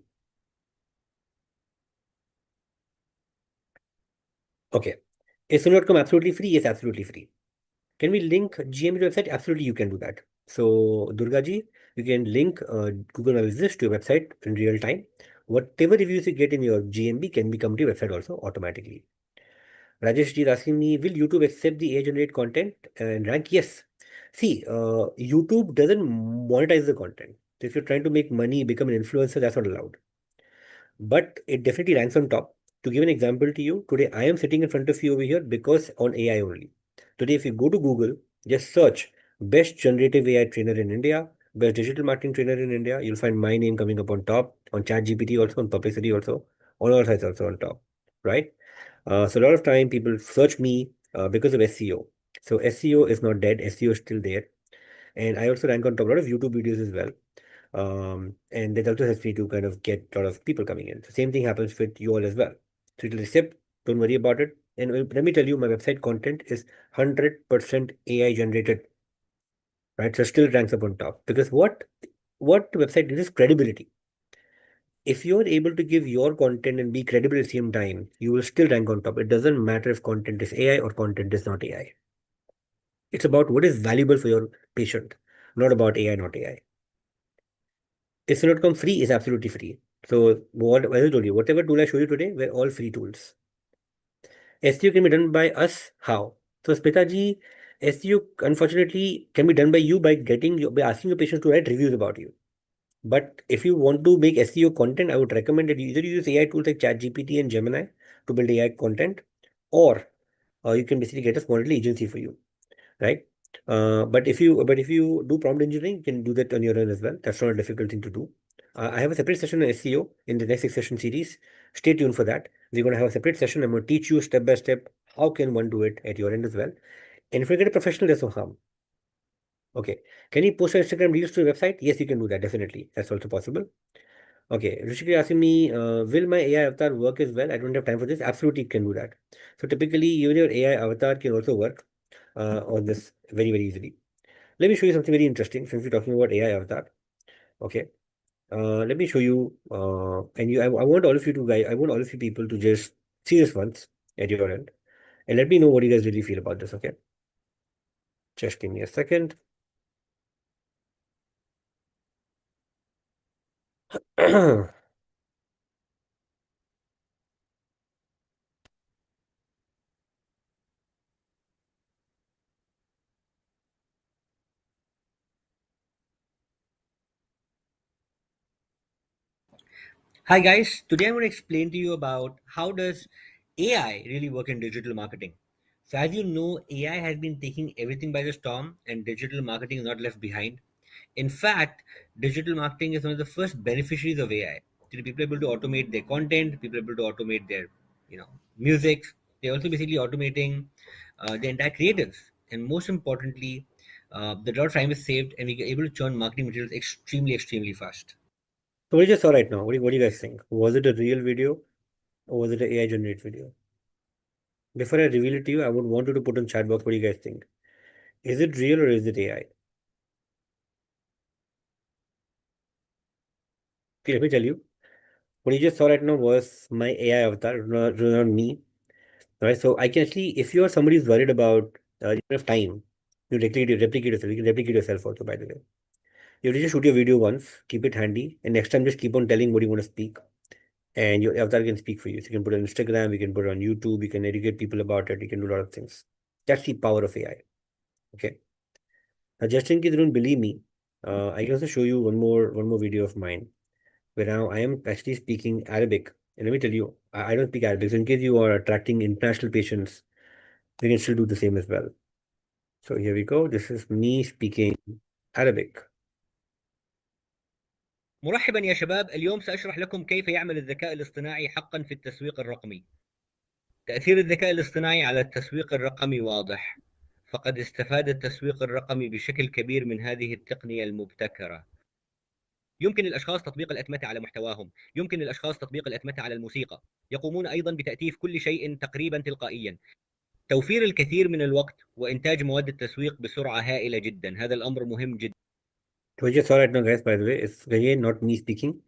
Okay. Is Soon.com absolutely free? Yes, absolutely free. Can we link GMB to website? Absolutely, you can do that. So, Durga ji, you can link Google My Business to your website in real time. Whatever reviews you get in your GMB can become to your website also automatically. Rajesh ji is asking me, will YouTube accept the AI generate content and rank? Yes. See, YouTube doesn't monetize the content. So if you're trying to make money, become an influencer, that's not allowed. But it definitely ranks on top. To give an example to you, today I am sitting in front of you over here because on AI only. Today, if you go to Google, just search best generative AI trainer in India, best digital marketing trainer in India, you'll find my name coming up on top, on ChatGPT also, on Perplexity also, on all sites also on top, right? So a lot of time people search me because of SEO. So SEO is not dead, SEO is still there. And I also rank on top a lot of YouTube videos as well. And that also helps me to kind of get a lot of people coming in. So same thing happens with you all as well. So it'll accept, don't worry about it. And let me tell you, my website content is 100% AI generated, right? So still ranks up on top because what website needs is credibility. If you're able to give your content and be credible at the same time, you will still rank on top. It doesn't matter if content is AI or content is not AI. It's about what is valuable for your patient, not about AI, not AI. It's not come free, is absolutely free. So what as I told you, whatever tool I show you today, were all free tools. SEO can be done by us. How? So Smitaji, SEO unfortunately can be done by you by asking your patients to write reviews about you. But if you want to make SEO content, I would recommend that you either use AI tools like ChatGPT and Gemini to build AI content, or you can basically get a small little agency for you, right? But if you do prompt engineering, you can do that on your own as well. That's not a difficult thing to do. I have a separate session on SEO in the next 6 session series. Stay tuned for that. We're going to have a separate session. I'm going to teach you step by step how can one do it at your end as well. And if you get a professional, there's no harm. Okay. Can you post your Instagram reels to your website? Yes, you can do that. Definitely. That's also possible. Okay. Rishika is asking me, will my AI avatar work as well? I don't have time for this. Absolutely, it can do that. So typically, even your AI avatar can also work on this very, very easily. Let me show you something very interesting since we're talking about AI avatar. Okay. Let me show you, I want all of you to guys, I want all of you people to just see this once at your end and let me know what you guys really feel about this. Okay. Just give me a second. Hi guys, today I'm going to explain to you about how does AI really work in digital marketing. So as you know, AI has been taking everything by the storm and digital marketing is not left behind. In fact, digital marketing is one of the first beneficiaries of AI. So people are able to automate their content, people are able to automate their, music. They're also basically automating the entire creatives. And most importantly, the lot of time is saved and we are able to churn marketing materials extremely, extremely fast. So what you just saw right now, what do you guys think? Was it a real video or was it an AI generated video? Before I reveal it to you, I would want you to put in chat box what do you guys think. Is it real or is it AI? Okay, let me tell you. What you just saw right now was my AI avatar, not me. Right? So I can actually, if you are somebody who's worried about you don't have time, you replicate yourself. You can replicate yourself also, by the way. You have to just shoot your video once, keep it handy, and next time just keep on telling what you want to speak. And your avatar can speak for you. So you can put it on Instagram, you can put it on YouTube, you can educate people about it, you can do a lot of things. That's the power of AI. Okay. Now, just in case you don't believe me, I can also show you one more video of mine where now I am actually speaking Arabic. And let me tell you, I don't speak Arabic. So in case you are attracting international patients, you can still do the same as well. So here we go. This is me speaking Arabic. مرحبا يا شباب، اليوم سأشرح لكم كيف يعمل الذكاء الاصطناعي حقا في التسويق الرقمي. تأثير الذكاء الاصطناعي على التسويق الرقمي واضح، فقد استفاد التسويق الرقمي بشكل كبير من هذه التقنية المبتكرة. يمكن الأشخاص تطبيق الأتمتة على محتواهم، يمكن الأشخاص تطبيق الأتمتة على الموسيقى، يقومون أيضا بتأتيف كل شيء تقريبا تلقائيا، توفير الكثير من الوقت وإنتاج مواد التسويق بسرعة هائلة جدا. هذا الأمر مهم جدا. What you saw right now, guys, by the way, it's again not me speaking.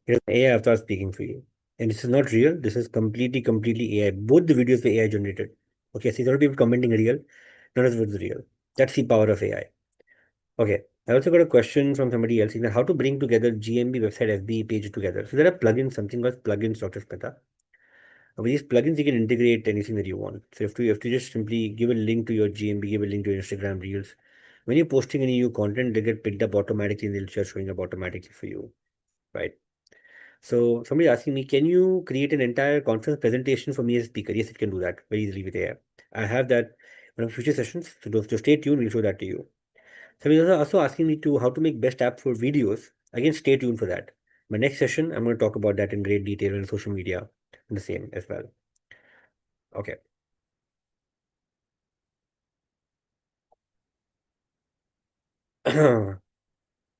It is AI avatar speaking for you. And this is not real. This is completely AI. Both the videos were AI generated. Okay, see, there are people commenting real. None of it was real. That's the power of AI. Okay, I also got a question from somebody else. How to bring together GMB website FB page together. So there are plugins, something called plugins, Dr. Smita. With these plugins, you can integrate anything that you want. So you have to just simply give a link to your GMB, give a link to your Instagram Reels. When you're posting any new content, they get picked up automatically and they'll start showing up automatically for you, right? So somebody asking me, can you create an entire conference presentation for me as a speaker? Yes, it can do that very easily with AI. I have that in our future sessions. So stay tuned, we'll show that to you. Somebody is also asking me to how to make best app for videos. Again, stay tuned for that. My next session, I'm going to talk about that in great detail in social media and the same as well. Okay.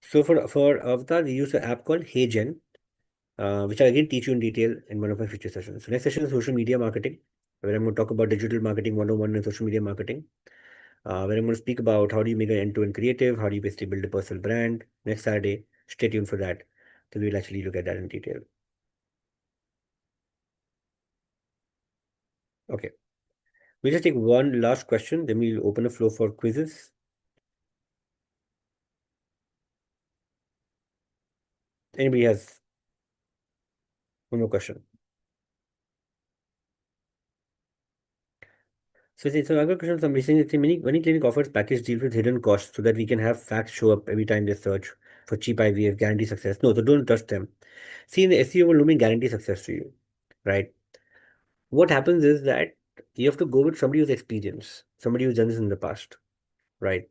So for Avatar, we use an app called HeyGen, which I'll again teach you in detail in one of my future sessions. So next session is social media marketing, where I'm going to talk about digital marketing 101 and social media marketing. Where I'm going to speak about how do you make an end-to-end creative, how do you basically build a personal brand. Next Saturday, stay tuned for that. So we'll actually look at that in detail. Okay. We'll just take one last question, then we'll open the floor for quizzes. Anybody has one more question? So I've got a question. Somebody saying that many clinic offers package deals with hidden costs so that we can have facts show up every time they search for cheap IVF, guarantee success. No, so don't trust them. See, in the SEO will only guarantee success to you, right? What happens is that you have to go with somebody who's experienced, somebody who's done this in the past, right?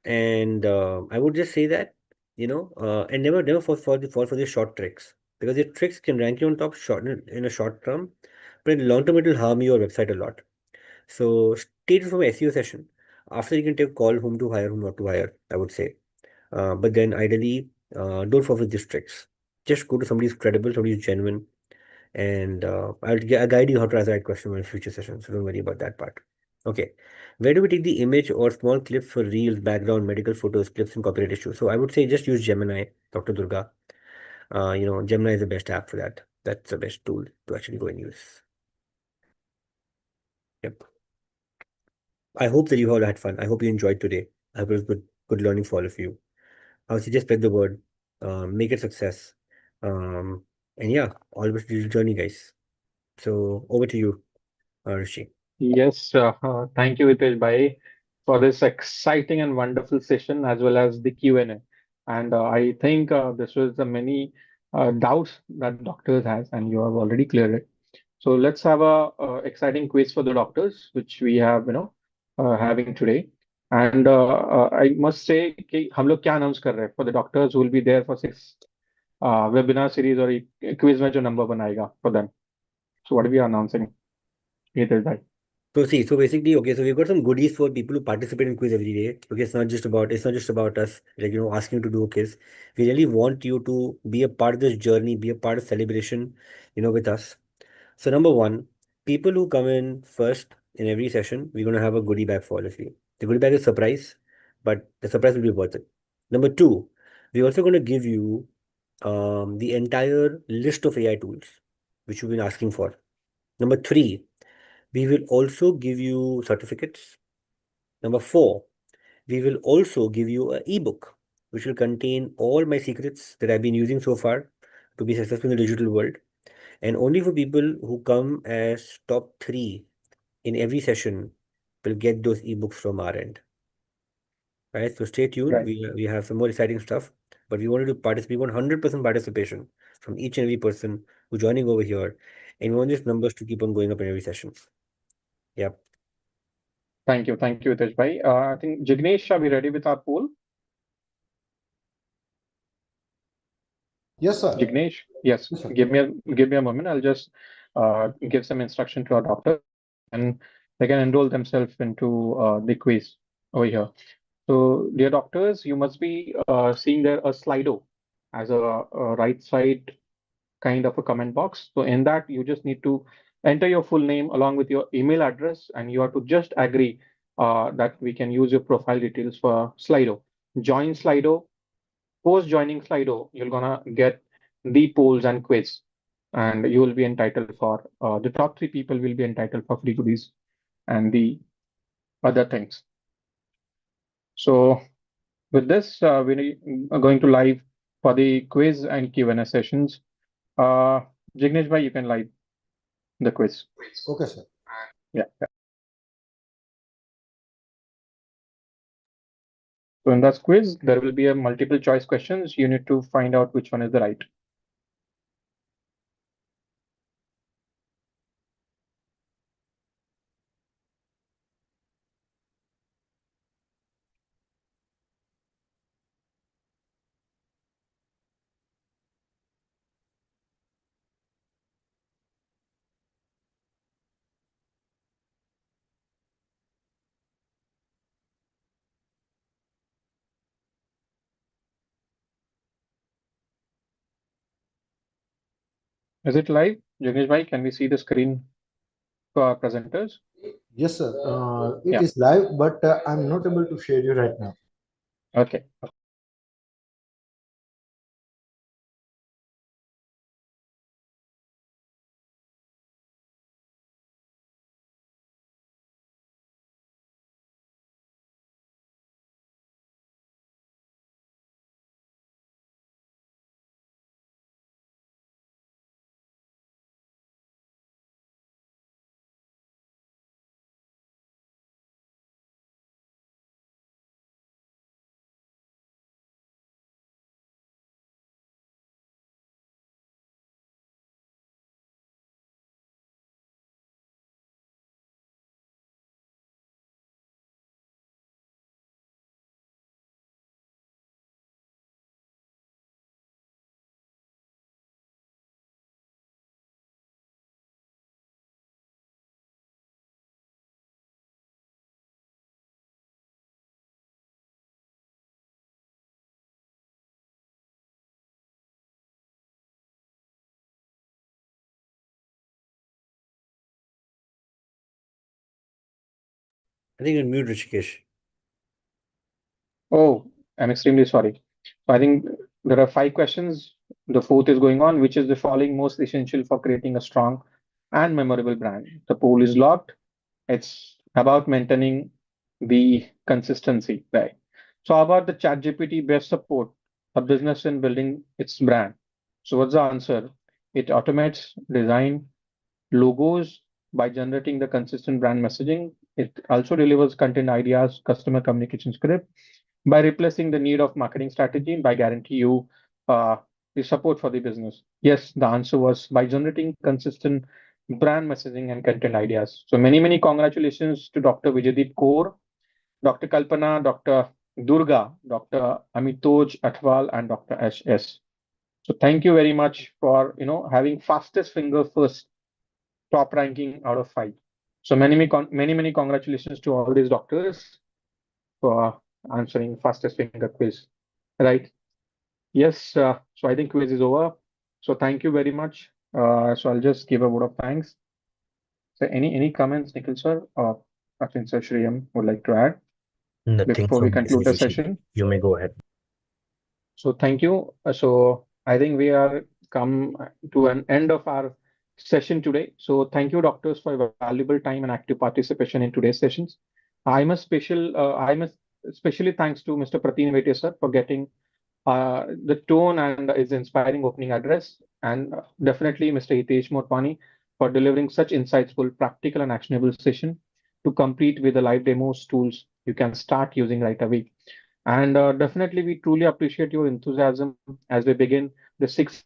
And I would just say that, and never fall for these short tricks, because the tricks can rank you on top short in a short term, but in the long term it will harm your website a lot. So stay tuned from SEO session. After you can take call whom to hire, whom not to hire, I would say. But then ideally, don't fall for these tricks. Just go to somebody who's credible, somebody who's genuine, and I'll guide you how to answer that question in future sessions. So don't worry about that part. Okay. Where do we take the image or small clips for reels, background, medical photos, clips, and copyright issues? So I would say just use Gemini, Dr. Durga. Gemini is the best app for that. That's the best tool to actually go and use. Yep. I hope that you all had fun. I hope you enjoyed today. I hope it was good learning for all of you. I would say just spread the word, make it success. And yeah, always digital journey, guys. So over to you, Rishi. Yes, thank you, Hitesh Bhai, for this exciting and wonderful session as well as the Q&A. And I think this was a many doubts that doctors has, and you have already cleared it. So let's have a exciting quiz for the doctors, which we have, having today. And I must say कि हम लोग क्या announce कर रहे हैं for the doctors who will be there for 6 webinar series और quiz में जो number बनाएगा for them. So what are we announcing? Hitesh bhai. So basically, okay, so we've got some goodies for people who participate in quiz every day. Okay, it's not just about us, like asking you to do a quiz. We really want you to be a part of this journey, be a part of celebration, with us. So number one, people who come in first in every session, we're gonna have a goodie bag for all of you. The goodie bag is surprise, but the surprise will be worth it. Number two, we're also gonna give you the entire list of AI tools which you've been asking for. Number three, we will also give you certificates. Number four, we will also give you an ebook which will contain all my secrets that I've been using so far to be successful in the digital world. And only for people who come as top three in every session will get those ebooks from our end. Right? So stay tuned. Right. We have some more exciting stuff, but we wanted to participate. We want 100% participation from each and every person who's joining over here. And we want these numbers to keep on going up in every session. Yep. Thank you, Hitesh bhai. I think Jignesh, are we ready with our poll? Yes, sir. Jignesh, yes. Yes, sir. Give me a moment. I'll just give some instruction to our doctor, and they can enroll themselves into the quiz over here. So, dear doctors, you must be seeing there a Slido as a right side kind of a comment box. So, in that, you just need to enter your full name along with your email address, and you have to just agree that we can use your profile details for Slido. Join Slido. Post joining Slido, you're gonna get the polls and quiz, and you will be entitled for the top 3 people will be entitled for free goodies and the other things. So with this, we are going to live for the quiz and Q&A sessions. Jignesh bhai, you can live the quiz. Okay, sir. Yeah. So in that quiz, there will be a multiple choice questions. You need to find out which one is the right. Is it live? Jignesh bhai, can we see the screen for our presenters? Yes, sir. It Yeah. is live, but I'm not able to share you right now. Okay. I think you're mute, Rishikesh. Oh, I'm extremely sorry. So I think there are 5 questions. The fourth is going on. Which is the following most essential for creating a strong and memorable brand? The poll is locked. It's about maintaining the consistency, right? So how about the ChatGPT best support a business in building its brand? So what's the answer? It automates design logos by generating the consistent brand messaging. It also delivers content ideas, customer communication script by replacing the need of marketing strategy by guarantee you the support for the business? Yes, the answer was by generating consistent brand messaging and content ideas. So many congratulations to Dr. Vijaydeep Kaur, Dr. Kalpana, Dr. Durga, Dr. Amitoj Atwal, and Dr. S. So thank you very much for having fastest finger first top ranking out of 5. So many congratulations to all these doctors for answering fastest finger quiz. Right? Yes. So I think quiz is over. So thank you very much. So I'll just give a word of thanks. So any comments, Nikhil sir or Achin sir, Shriyam would like to add Nothing before we from my conclude the side. session? You may go ahead. So thank you. So I think we are come to an end of our session today. So thank you, doctors, for your valuable time and active participation in today's sessions. I'm especially thanks to Mr. Prateen Vete sir for getting the tone and his inspiring opening address, and definitely Mr. Hitesh Motwani for delivering such insightful, practical, and actionable session to complete with the live demos tools you can start using right away. And definitely, we truly appreciate your enthusiasm as we begin the 6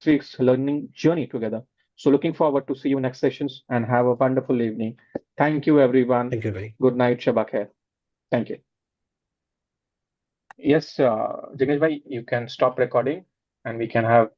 weeks learning journey together. So, looking forward to see you next sessions and have a wonderful evening. Thank you, everyone. Thank you very. Good night, Shabak Khair. Thank you. Yes, Jignesh bhai, you can stop recording and we can have